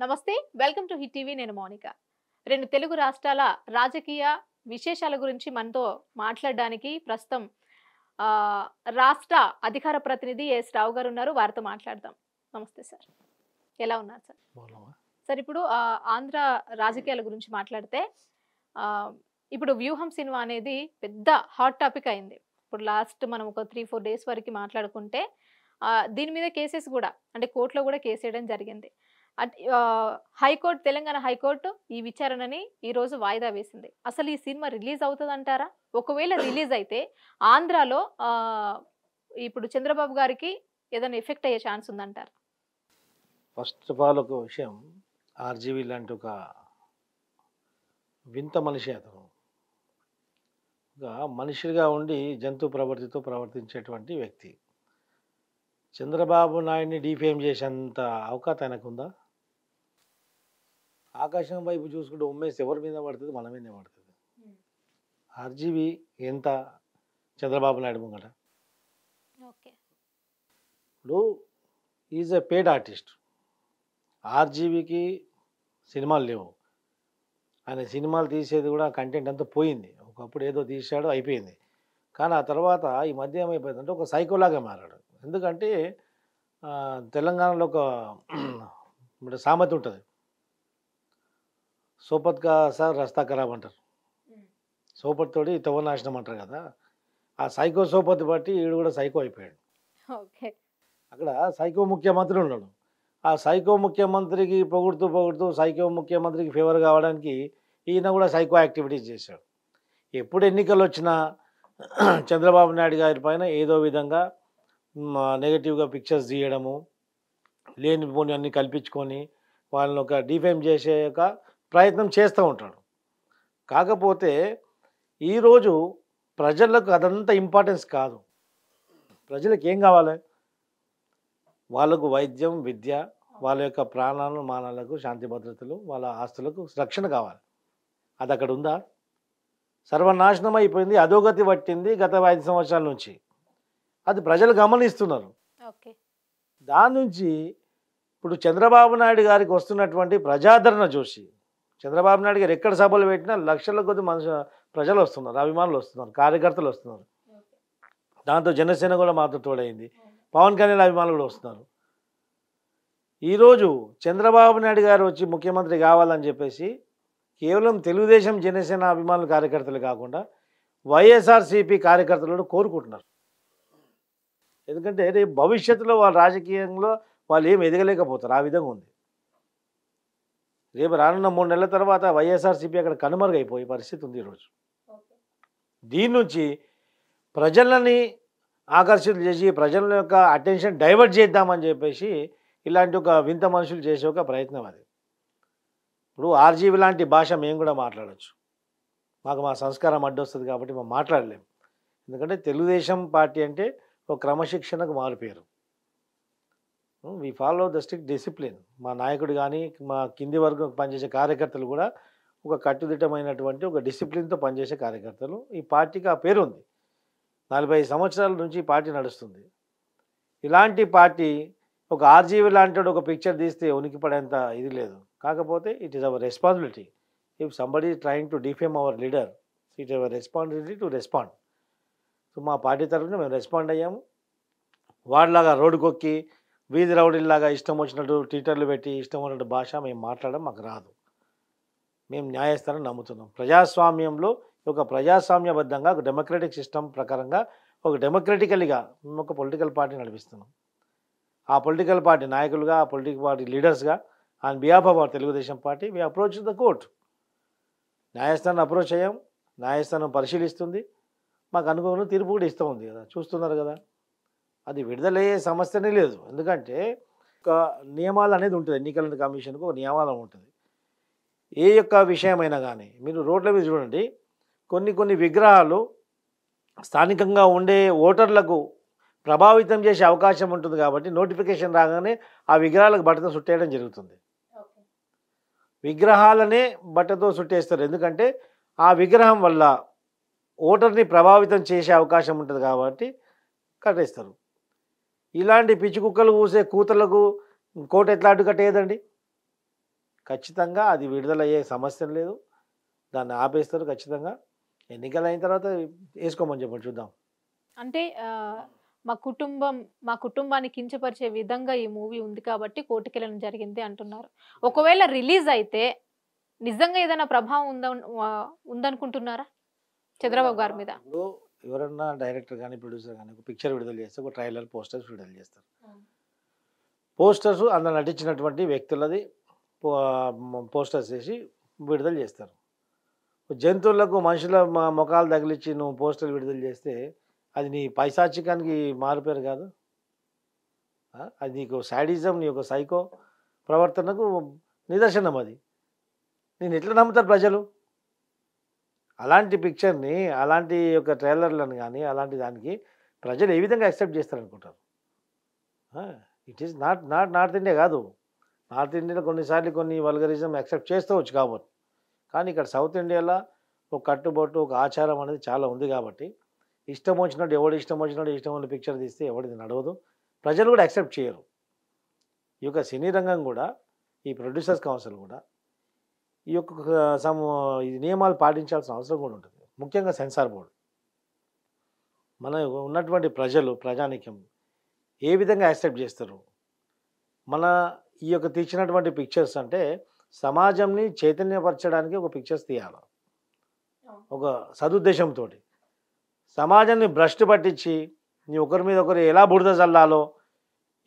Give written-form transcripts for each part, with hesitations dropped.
నమస్తే, welcome to hit TV. నేను మౌనిక. రెండు తెలుగు రాష్ట్రాల రాజకీయ విశేషాల గురించి మనతో మాట్లాడడానికి ప్రస్తుతం ఆ, రాష్ట్ర అధికార ప్రతినిధి ఎస్ రావు గారు ఉన్నారు. వారితో మాట్లాడదాం. నమస్తే సార్, ఎలా ఉన్నారు సార్? బాగున్నావా? సార్, ఇప్పుడు ఆంధ్ర రాజకీయాల గురించి మాట్లాడితే ఆ, ఇప్పుడు వ్యూహం సినిమా అనేది పెద్ద హాట్ టాపిక్ అయింది. ఇప్పుడు లాస్ట్ మనం ఒక 3-4 డేస్ వరకు మాట్లాడుకుంటే దీని మీద కేసెస్ కూడా అంటే కోర్టులో కూడా కేసు వేయడం జరిగింది. హైకోర్టు, తెలంగాణ హైకోర్టు ఈ విచారణని ఈ రోజు వాయిదా వేసింది. అసలు ఈ సినిమా రిలీజ్ అవుతుందంటారా? ఒకవేళ రిలీజ్ అయితే ఆంధ్రాలో ఇప్పుడు చంద్రబాబు గారికి ఏదైనా ఎఫెక్ట్ అయ్యే ఛాన్స్ ఉందంటారా? ఫస్ట్ ఆఫ్ ఆల్ ఒక విషయం, ఆర్జీవి లాంటి ఒక వింత మనిషి అతను. ఒక మనిషిగా ఉండి జంతు ప్రవర్తితో ప్రవర్తించేటువంటి వ్యక్తి. చంద్రబాబు నాయుడిని డిఫేమ్ చేసేంత అవకాశం ఆయనకుందా? ఆకాశం వైపు చూసుకుంటే ఉమ్మేసి ఎవరి మీద పడుతుంది? మన మీదే పడుతుంది. ఆర్జీవి ఎంత చంద్రబాబు నాయుడు ముంగట. ఓకే, ఇప్పుడు ఈజ్ ఎ పేడ్ ఆర్టిస్ట్. ఆర్జీవికి సినిమాలు లేవు. ఆయన సినిమాలు తీసేది కూడా కంటెంట్ అంతా పోయింది. ఒకప్పుడు ఏదో తీసాడు, అయిపోయింది. కానీ ఆ తర్వాత ఈ మధ్య ఏమైపోయిందంటే ఒక సైకోలాగా మారాడు. ఎందుకంటే తెలంగాణలో ఒక సామెత ఉంటుంది, సోపత్ కా సార్ రస్తా ఖరాబ్ అంటారు. సోపత్ తోటి తవ్వనాశనం అంటారు కదా. ఆ సైకో సోపత్ బట్టి ఈడు కూడా సైకో అయిపోయాడు. ఓకే. అక్కడ సైకో ముఖ్యమంత్రి ఉన్నాడు. ఆ సైకో ముఖ్యమంత్రికి పొగుడుతూ సైకో ముఖ్యమంత్రికి ఫేవర్ కావడానికి ఈయన కూడా సైకో యాక్టివిటీస్ చేశాడు. ఎప్పుడు ఎన్నికలు వచ్చినా చంద్రబాబు నాయుడు గారి పైన ఏదో విధంగా నెగటివ్గా పిక్చర్స్ తీయడము, లేని పోని అన్నీ కల్పించుకొని వాళ్ళని ఒక డిఫేమ్ చేసే ఒక ప్రయత్నం చేస్తూ ఉంటాడు. కాకపోతే ఈరోజు ప్రజలకు అదంతా ఇంపార్టెన్స్ కాదు. ప్రజలకు ఏం కావాలి? వాళ్ళకు వైద్యం, విద్య, వాళ్ళ యొక్క ప్రాణాలు, మానాలకు శాంతి భద్రతలు, వాళ్ళ ఆస్తులకు రక్షణ కావాలి. అది అక్కడ ఉందా? సర్వనాశనం అయిపోయింది, అధోగతి పట్టింది గత 5 సంవత్సరాల నుంచి. అది ప్రజలు గమనిస్తున్నారు. ఓకే. దాని నుంచి ఇప్పుడు చంద్రబాబు నాయుడు గారికి వస్తున్నటువంటి ప్రజాదరణ చూసి, చంద్రబాబు నాయుడు గారు ఎక్కడ సభలు పెట్టినా లక్షల కొద్ది ప్రజలు వస్తున్నారు, అభిమానులు వస్తున్నారు, కార్యకర్తలు వస్తున్నారు. దాంతో జనసేన కూడా మాతో తోడైంది, పవన్ కళ్యాణ్ అభిమానులు కూడా వస్తున్నారు. ఈరోజు చంద్రబాబు నాయుడు గారు వచ్చి ముఖ్యమంత్రి కావాలని చెప్పేసి కేవలం తెలుగుదేశం, జనసేన అభిమానులు, కార్యకర్తలు కాకుండా వైఎస్ఆర్సీపీ కార్యకర్తలు కోరుకుంటున్నారు. ఎందుకంటే రేపు భవిష్యత్తులో వాళ్ళ రాజకీయంలో వాళ్ళు ఏం ఎదగలేకపోతారు. ఆ విధంగా ఉంది. రేపు రానున్న 3 నెలల తర్వాత వైఎస్ఆర్సీపీ అక్కడ కనుమరుగైపోయే పరిస్థితి ఉంది ఈరోజు. దీని నుంచి ప్రజలని ఆకర్షితులు చేసి ప్రజల యొక్క అటెన్షన్ డైవర్ట్ చేద్దామని చెప్పేసి ఇలాంటి ఒక వింత మనుషులు చేసే ఒక ప్రయత్నం అది. ఇప్పుడు ఆర్జీవి లాంటి భాష మేము కూడా మాట్లాడవచ్చు. మాకు మా సంస్కారం అడ్డొస్తుంది కాబట్టి మేము మాట్లాడలేము. ఎందుకంటే తెలుగుదేశం పార్టీ అంటే ఒక క్రమశిక్షణకు మారిపోయారు. We follow the strict discipline. మా నాయకుడు కానీ మా కింది వరకు పనిచేసే కార్యకర్తలు కూడా ఒక కట్టుదిట్టమైనటువంటి ఒక డిసిప్లిన్తో పనిచేసే కార్యకర్తలు. ఈ పార్టీకి ఆ పేరు ఉంది. 45 సంవత్సరాల నుంచి ఈ పార్టీ నడుస్తుంది. ఇలాంటి పార్టీ ఒక ఆర్జీవి లాంటి ఒక పిక్చర్ తీస్తే ఉనికి పడేంత ఇది లేదు. కాకపోతే it is our responsibility. If somebody trying to defame our leader, it our responsibility to respond. So మా పార్టీ తరఫున మేము రెస్పాండ్ అయ్యాము. వాళ్ళలాగా రోడ్డుకొక్కి వీధి రౌడీలాగా ఇష్టం వచ్చినట్టు ట్విట్టర్లు పెట్టి ఇష్టం ఉన్నట్టు భాష మేము మాట్లాడడం మాకు రాదు. మేము న్యాయస్థానం నమ్ముతున్నాం. ప్రజాస్వామ్యంలో ఒక ప్రజాస్వామ్యబద్ధంగా ఒక డెమోక్రటిక్ సిస్టమ్ ప్రకారంగా ఒక డెమోక్రటికల్గా మేము ఒక పొలిటికల్ పార్టీ నడిపిస్తున్నాం. ఆ పొలిటికల్ పార్టీ నాయకులుగా, ఆ పొలిటికల్ పార్టీ లీడర్స్గా on behalf of our Telugu Desam party we approach the court. న్యాయస్థానం అప్రోచ్ అయ్యాం. న్యాయస్థానం పరిశీలిస్తుంది. మాకు అనుకోని తీర్పు కూడా ఇస్తూ ఉంది కదా, చూస్తున్నారు కదా. అది విడుదలయ్యే సమస్యనే లేదు. ఎందుకంటే ఒక నియమాలు అనేది ఉంటుంది. ఎన్నికల కమిషన్కు ఒక నియమాలు ఉంటుంది. ఏ యొక్క విషయమైనా కానీ మీరు రోడ్ల మీద చూడండి, కొన్ని విగ్రహాలు స్థానికంగా ఉండే ఓటర్లకు ప్రభావితం చేసే అవకాశం ఉంటుంది. కాబట్టి నోటిఫికేషన్ రాగానే ఆ విగ్రహాలకు బట్టతో చుట్టేయడం జరుగుతుంది. విగ్రహాలనే బట్టతో చుట్టేస్తారు. ఎందుకంటే ఆ విగ్రహం వల్ల ఓటర్ని ప్రభావితం చేసే అవకాశం ఉంటుంది కాబట్టి కట్టేస్తారు. ఇలాంటి పిచ్చి కుక్కలు కూసే కూతలకు కోట ఎట్లా అడ్డు కట్టేయదండి? ఖచ్చితంగా అది విడుదలయ్యే సమస్య లేదు. దాన్ని ఆపేస్తారు ఖచ్చితంగా. ఎన్నికలు అయిన తర్వాత వేసుకోమని చెప్పండి చూద్దాం. అంటే మా కుటుంబాన్ని కించపరిచే విధంగా ఈ మూవీ ఉంది కాబట్టి కోర్టుకెళ్ళడం జరిగింది అంటున్నారు. ఒకవేళ రిలీజ్ అయితే నిజంగా ఏదైనా ప్రభావం ఉందనుకుంటున్నారా చంద్రబాబు గారి మీద? ఇప్పుడు ఎవరన్నా డైరెక్టర్ కానీ ప్రొడ్యూసర్ కానీ ఒక పిక్చర్ విడుదల చేస్తే ఒక ట్రైలర్ పోస్టర్స్ విడుదల చేస్తారు. పోస్టర్స్ అందులో నటించినటువంటి వ్యక్తులది పోస్టర్స్ వేసి విడుదల చేస్తారు. జంతువులకు మనుషుల ముఖాలు తగిలిచ్చి నువ్వు పోస్టర్లు విడుదల చేస్తే అది నీ పైశాచికానికి మారుపేరు కాదు. అది నీకు సాడిజం, నీ యొక్క సైకో ప్రవర్తనకు నిదర్శనం. అది నేను ఎట్లా నమ్ముతారు ప్రజలు? అలాంటి పిక్చర్ని, అలాంటి యొక్క ట్రైలర్లను కానీ అలాంటి దానికి ప్రజలు ఏ విధంగా యాక్సెప్ట్ చేస్తారనుకుంటారు? ఇట్ ఈస్ నార్త్ ఇండియా కాదు. నార్త్ ఇండియాలో కొన్నిసార్లు కొన్ని వల్గరిజం యాక్సెప్ట్ చేస్తవచ్చు కాబట్టి, కానీ ఇక్కడ సౌత్ ఇండియాలో ఒక కట్టుబొట్టు, ఒక ఆచారం అనేది చాలా ఉంది కాబట్టి ఇష్టం వచ్చినట్టు ఇష్టం ఉన్న పిక్చర్ తీస్తే ఎవరిది నడవదు, ప్రజలు కూడా యాక్సెప్ట్ చేయరు. ఈ యొక్క సినీ రంగం కూడా, ఈ ప్రొడ్యూసర్స్ కౌన్సిల్ కూడా ఈ యొక్క ఈ నియమాలు పాటించాల్సిన అవసరం కూడా ఉంటుంది. ముఖ్యంగా సెన్సార్ బోర్డు మన ఉన్నటువంటి ప్రజానికం ఏ విధంగా యాక్సెప్ట్ చేస్తారు? మన ఈ యొక్క తీర్చినటువంటి పిక్చర్స్ అంటే సమాజంని చైతన్యపరచడానికి ఒక పిక్చర్స్ తీయాలి, ఒక సదుద్దేశంతో. సమాజాన్ని భ్రష్టు పట్టించి నీ ఒకరి మీద ఒకరు ఎలా బురద చల్లాలో,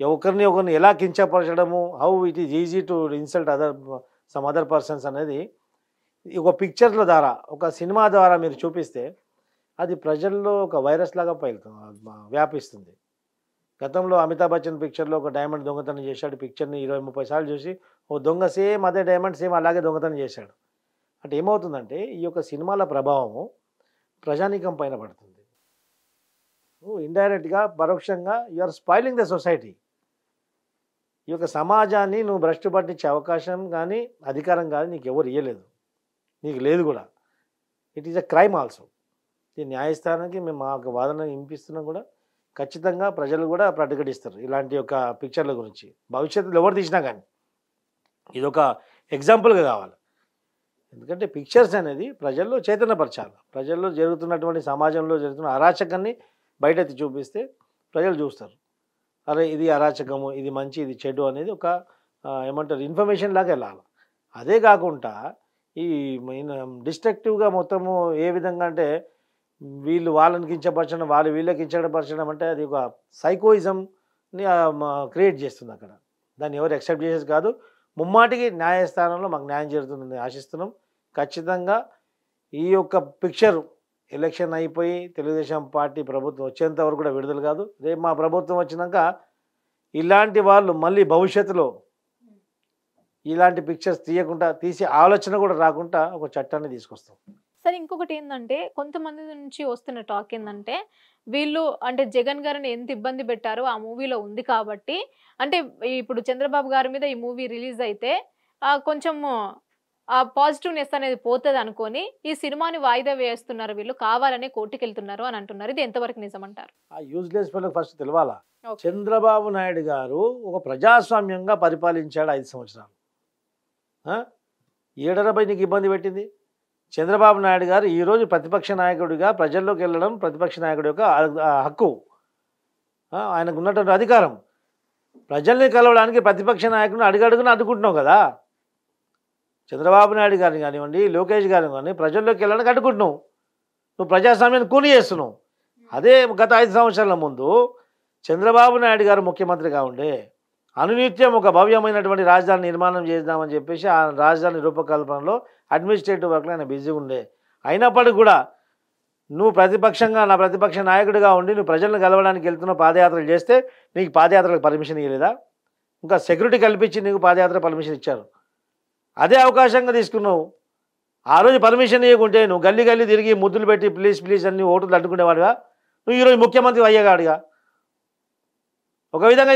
ఒకరిని ఎలా కించపరచడము, how it is easy to insult some other persons అనేది ఒక పిక్చర్ల ద్వారా, ఒక సినిమా ద్వారా మీరు చూపిస్తే అది ప్రజల్లో ఒక వైరస్ లాగా వ్యాపిస్తుంది. గతంలో అమితాబ్ బచ్చన్ పిక్చర్లో ఒక డైమండ్ దొంగతనం చేశాడు. పిక్చర్ని 20-30 సార్లు చూసి ఓ దొంగ సేమ్ అదే డైమండ్ సేమ్ అలాగే దొంగతనం చేశాడు. అంటే ఏమవుతుందంటే ఈ యొక్క సినిమాల ప్రభావము ప్రజానీకం పైన పడుతుంది. ఇండైరెక్ట్గా, పరోక్షంగా you are spoiling the society. ఈ యొక్క సమాజాన్ని నువ్వు భ్రష్టు పట్టించే అవకాశం కానీ అధికారం కానీ నీకు ఎవరు ఇవ్వలేదు, నీకు లేదు కూడా. It is a crime also. ఈ న్యాయస్థానానికి మేము మా వాదన వినిపిస్తున్నాం కూడా. ఖచ్చితంగా ప్రజలు కూడా ప్రతిఘటిస్తారు ఇలాంటి యొక్క పిక్చర్ల గురించి. భవిష్యత్తులో ఎవరు తీసినా కానీ ఇదొక ఎగ్జాంపుల్గా కావాలి. ఎందుకంటే పిక్చర్స్ అనేది ప్రజల్లో చైతన్యపరచాలి. ప్రజల్లో జరుగుతున్నటువంటి, సమాజంలో జరుగుతున్న అరాచకాన్ని బయటెత్తి చూపిస్తే ప్రజలు చూస్తారు. అరే ఇది అరాచకము, ఇది మంచి, ఇది చెడు అనేది ఒక ఏమంటారు ఇన్ఫర్మేషన్ లాగా వెళ్ళాలి. అదే కాకుండా ఈ డిస్ట్రక్టివ్గా మొత్తము ఏ విధంగా అంటే వీళ్ళు వాళ్ళని కించపరచడం, వాళ్ళు వీళ్ళకి కించపరచడం అంటే అది ఒక సైకోయిజంని క్రియేట్ చేస్తుంది అక్కడ. దాన్ని ఎవరు యాక్సెప్ట్ చేసేది కాదు. ముమ్మాటికి న్యాయస్థానంలో మాకు న్యాయం జరుగుతుందని ఆశిస్తున్నాం. ఖచ్చితంగా ఈ యొక్క పిక్చర్ ఎలక్షన్ అయిపోయి తెలుగుదేశం పార్టీ ప్రభుత్వం వచ్చేంత వరకు కూడా విడుదల కాదు. రేపు మా ప్రభుత్వం వచ్చినాక ఇలాంటి వాళ్ళు మళ్ళీ భవిష్యత్తులో ఇలాంటి పిక్చర్స్ తీసే ఆలోచన కూడా రాకుండా ఒక చట్టాన్ని తీసుకొస్తాం. సరే, ఇంకొకటి ఏంటంటే కొంతమంది నుంచి వస్తున్న టాక్ ఏంటంటే వీళ్ళు అంటే జగన్ గారిని ఎంత ఇబ్బంది పెట్టారో ఆ మూవీలో ఉంది కాబట్టి, అంటే ఇప్పుడు చంద్రబాబు గారి మీద ఈ మూవీ రిలీజ్ అయితే కొంచెం ఆ పాజిటివ్నెస్ అనేది పోతుంది అనుకొని ఈ సినిమాని వాయిదా వేస్తున్నారు, వీళ్ళు కావాలని కోర్టుకు వెళ్తున్నారు అని అంటున్నారు. ఇది ఎంతవరకు నిజమంటారు? ఆ యూజ్లెస్ ఫెలోకి ఫస్ట్ తెలవాలా. చంద్రబాబు నాయుడు గారు ఒక ప్రజాస్వామ్యంగా పరిపాలించాడు 5 సంవత్సరాలు. ఏడరపై నీకు ఇబ్బంది పెట్టింది? చంద్రబాబు నాయుడు గారు ఈరోజు ప్రతిపక్ష నాయకుడిగా ప్రజల్లోకి వెళ్ళడం ప్రతిపక్ష నాయకుడి యొక్క హక్కు, ఆయనకు ఉన్నటువంటి అధికారం. ప్రజల్ని కలవడానికి ప్రతిపక్ష నాయకుడిని అడుగడుగున అడ్డుకుంటున్నావు కదా. చంద్రబాబు నాయుడు గారిని కానివ్వండి, లోకేష్ గారిని కానీ ప్రజల్లోకి వెళ్ళడానికి అడ్డుకుంటున్నావు. నువ్వు ప్రజాస్వామ్యాన్ని కూని చేస్తున్నావు. అదే గత 5 సంవత్సరాల ముందు చంద్రబాబు నాయుడు గారు ముఖ్యమంత్రిగా ఉండే అనునిత్యం ఒక భవ్యమైనటువంటి రాజధాని నిర్మాణం చేద్దామని చెప్పేసి ఆ రాజధాని రూపకల్పనలో అడ్మినిస్ట్రేటివ్ వర్క్లో ఆయన బిజీగా ఉండే. అయినప్పటికీ కూడా నువ్వు ప్రతిపక్షంగా, నా ప్రతిపక్ష నాయకుడిగా ఉండి నువ్వు ప్రజలను కలవడానికి వెళ్తున్న పాదయాత్రలు చేస్తే నీకు పాదయాత్రలకు పర్మిషన్ ఇవ్వలేదా? ఇంకా సెక్యూరిటీ కల్పించి నీకు పాదయాత్ర పర్మిషన్ ఇచ్చారు. అదే అవకాశంగా తీసుకున్నావు. ఆ రోజు పర్మిషన్ ఇవ్వకుంటే నువ్వు గల్లీ గల్లీ తిరిగి ముద్దులు పెట్టి ప్లీజ్ ప్లీజ్ అన్ని ఓటులు అడ్డుకునేవాడుగా. నువ్వు ఈరోజు ముఖ్యమంత్రి అయ్యేగాడుగా. ఒక విధంగా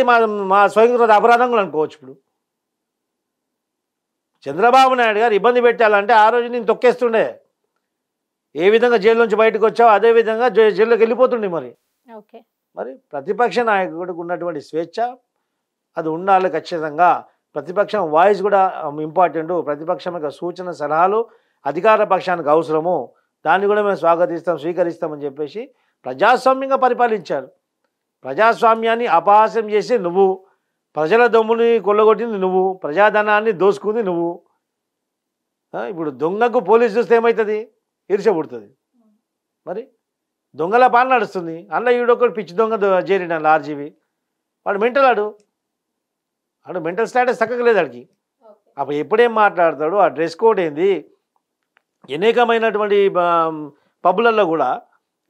మా స్వయంకృత అపరాధం కూడా అనుకోవచ్చు. ఇప్పుడు చంద్రబాబు నాయుడు గారు ఇబ్బంది పెట్టాలంటే ఆ రోజు నేను తొక్కేస్తుండే. ఏ విధంగా జైలు నుంచి బయటకు వచ్చావు అదే విధంగా జైల్లోకి వెళ్ళిపోతుండే. మరి ప్రతిపక్ష నాయకుడికి ఉన్నటువంటి స్వేచ్ఛ అది ఉండాలి ఖచ్చితంగా. ప్రతిపక్షం వాయిస్ కూడా ఇంపార్టెంట్. ప్రతిపక్షం యొక్క సూచన సలహాలు అధికార పక్షానికి అవసరము, దాన్ని కూడా మేము స్వీకరిస్తామని చెప్పేసి ప్రజాస్వామ్యంగా పరిపాలించారు. ప్రజాస్వామ్యాన్ని అపహాస్యం చేసి నువ్వు, ప్రజల దొమ్ముని కొల్లగొట్టింది నువ్వు, ప్రజాధనాన్ని దోసుకుంది నువ్వు. ఇప్పుడు దొంగకు పోలీసు చూస్తే ఏమవుతుంది? ఈర్ష్య పుడుతుంది. మరి దొంగల పాలన నడుస్తుంది. అందులో ఈడొకటి పిచ్చి దొంగ చేరిన ఆర్జీవి, వాడు మెంటల్, వాడు మెంటల్ స్టాటస్ చక్కగలేదు వాడికి. అప్పుడు ఎప్పుడేం మాట్లాడతాడు, ఆ డ్రెస్ కోడ్ ఏంది, అనేకమైనటువంటి పబ్బులలో కూడా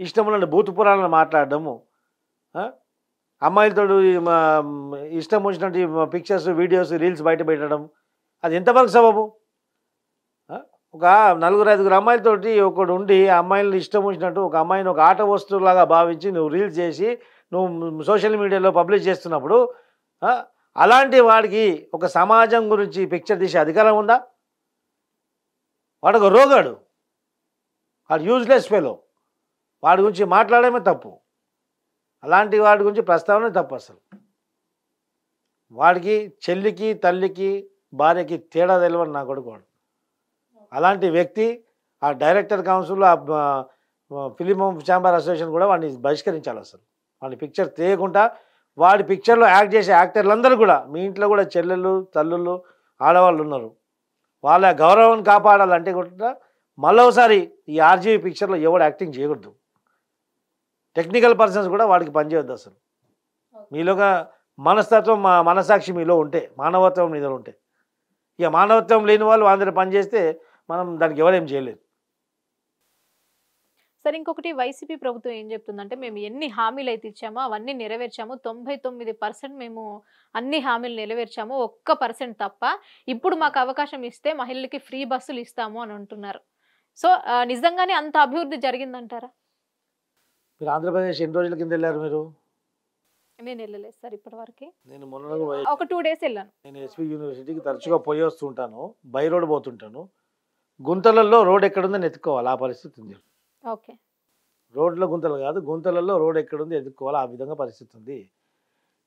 ఇష్టమున్న బూతు పురాణాలు మాట్లాడడము, అమ్మాయిలతో ఇష్టం వచ్చినట్టు పిక్చర్స్, వీడియోస్, రీల్స్ బయట పెట్టడం, అది ఎంతవరకు సబబు? ఒక 4-5 అమ్మాయిలతోటి ఒకడు ఉండి ఆ అమ్మాయిలను ఇష్టం వచ్చినట్టు ఒక అమ్మాయిని ఒక ఆట వస్తువులాగా భావించి నువ్వు రీల్స్ చేసి నువ్వు సోషల్ మీడియాలో పబ్లిష్ చేస్తున్నప్పుడు అలాంటి వాడికి ఒక సమాజం గురించి పిక్చర్ తీసే అధికారం ఉందా? వాడు ఒక రోగాడు, వాడు యూజ్లెస్ ఫెలో, వాడి గురించి మాట్లాడమే తప్పు. అలాంటి వాడి గురించి ప్రస్తావన తప్పు. అసలు వాడికి చెల్లికి, తల్లికి, భార్యకి తేడా తెలియని నా కొడుకు వాడు. అలాంటి వ్యక్తి ఆ డైరెక్టర్ కౌన్సిల్, ఆ ఫిలిం ఛాంబర్ అసోసియేషన్ కూడా వాడిని బహిష్కరించాలి. అసలు వాడిని పిక్చర్ తీయకుండా, వాడి పిక్చర్లో యాక్ట్ చేసే యాక్టర్లందరూ కూడా, మీ ఇంట్లో కూడా చెల్లెళ్ళు, తల్లుళ్ళు, ఆడవాళ్ళు ఉన్నారు, వాళ్ళ గౌరవాన్ని కాపాడాలంటే కూడా మళ్ళొకసారి ఈ ఆర్జీవీ పిక్చర్లో ఎవడు యాక్టింగ్ చేయకూడదు. టెక్నికల్ పర్సన్స్ కూడా వాడికి పనిచేయొద్దు. అసలు మీలోగా మనస్తత్వం, మనసాక్షి మీలో ఉంటే, మానవత్వం మీలో ఉంటే, ఇక మానవత్వం లేని వాళ్ళు అందరూ పనిచేస్తే మనం దానికి ఎవరేం చేయలేదు. సరే, ఇంకొకటి వైసీపీ ప్రభుత్వం ఏం చెప్తుందంటే, మేము ఎన్ని హామీలు అయితే ఇచ్చామో అవన్నీ నెరవేర్చాము, 99% మేము అన్ని హామీలు నెరవేర్చాము, 1% తప్ప, ఇప్పుడు మాకు అవకాశం ఇస్తే మహిళలకి ఫ్రీ బస్సులు ఇస్తాము అని అంటున్నారు. సో నిజంగానే అంత అభివృద్ధి జరిగిందంటారా? మీరు ఆంధ్రప్రదేశ్ ఎన్ని రోజుల కింద వెళ్ళారు? మీరు? నేను వెళ్ళలేదు సార్ ఇప్పటివరకు. నేను ఒక 2 days వెళ్ళాను. నేను ఎస్వి యూనివర్సిటీకి తరచుగా పోయి వస్తుంటాను, బై రోడ్ పోతుంటాను. గుంతలలో రోడ్ ఎక్కడుందని ఎత్తుకోవాలి, ఆ పరిస్థితి ఉంది. ఓకే, రోడ్లో గుంతలు కాదు, గుంతలలో రోడ్ ఎక్కడుంది ఎత్తుకోవాలి, ఆ విధంగా పరిస్థితి ఉంది.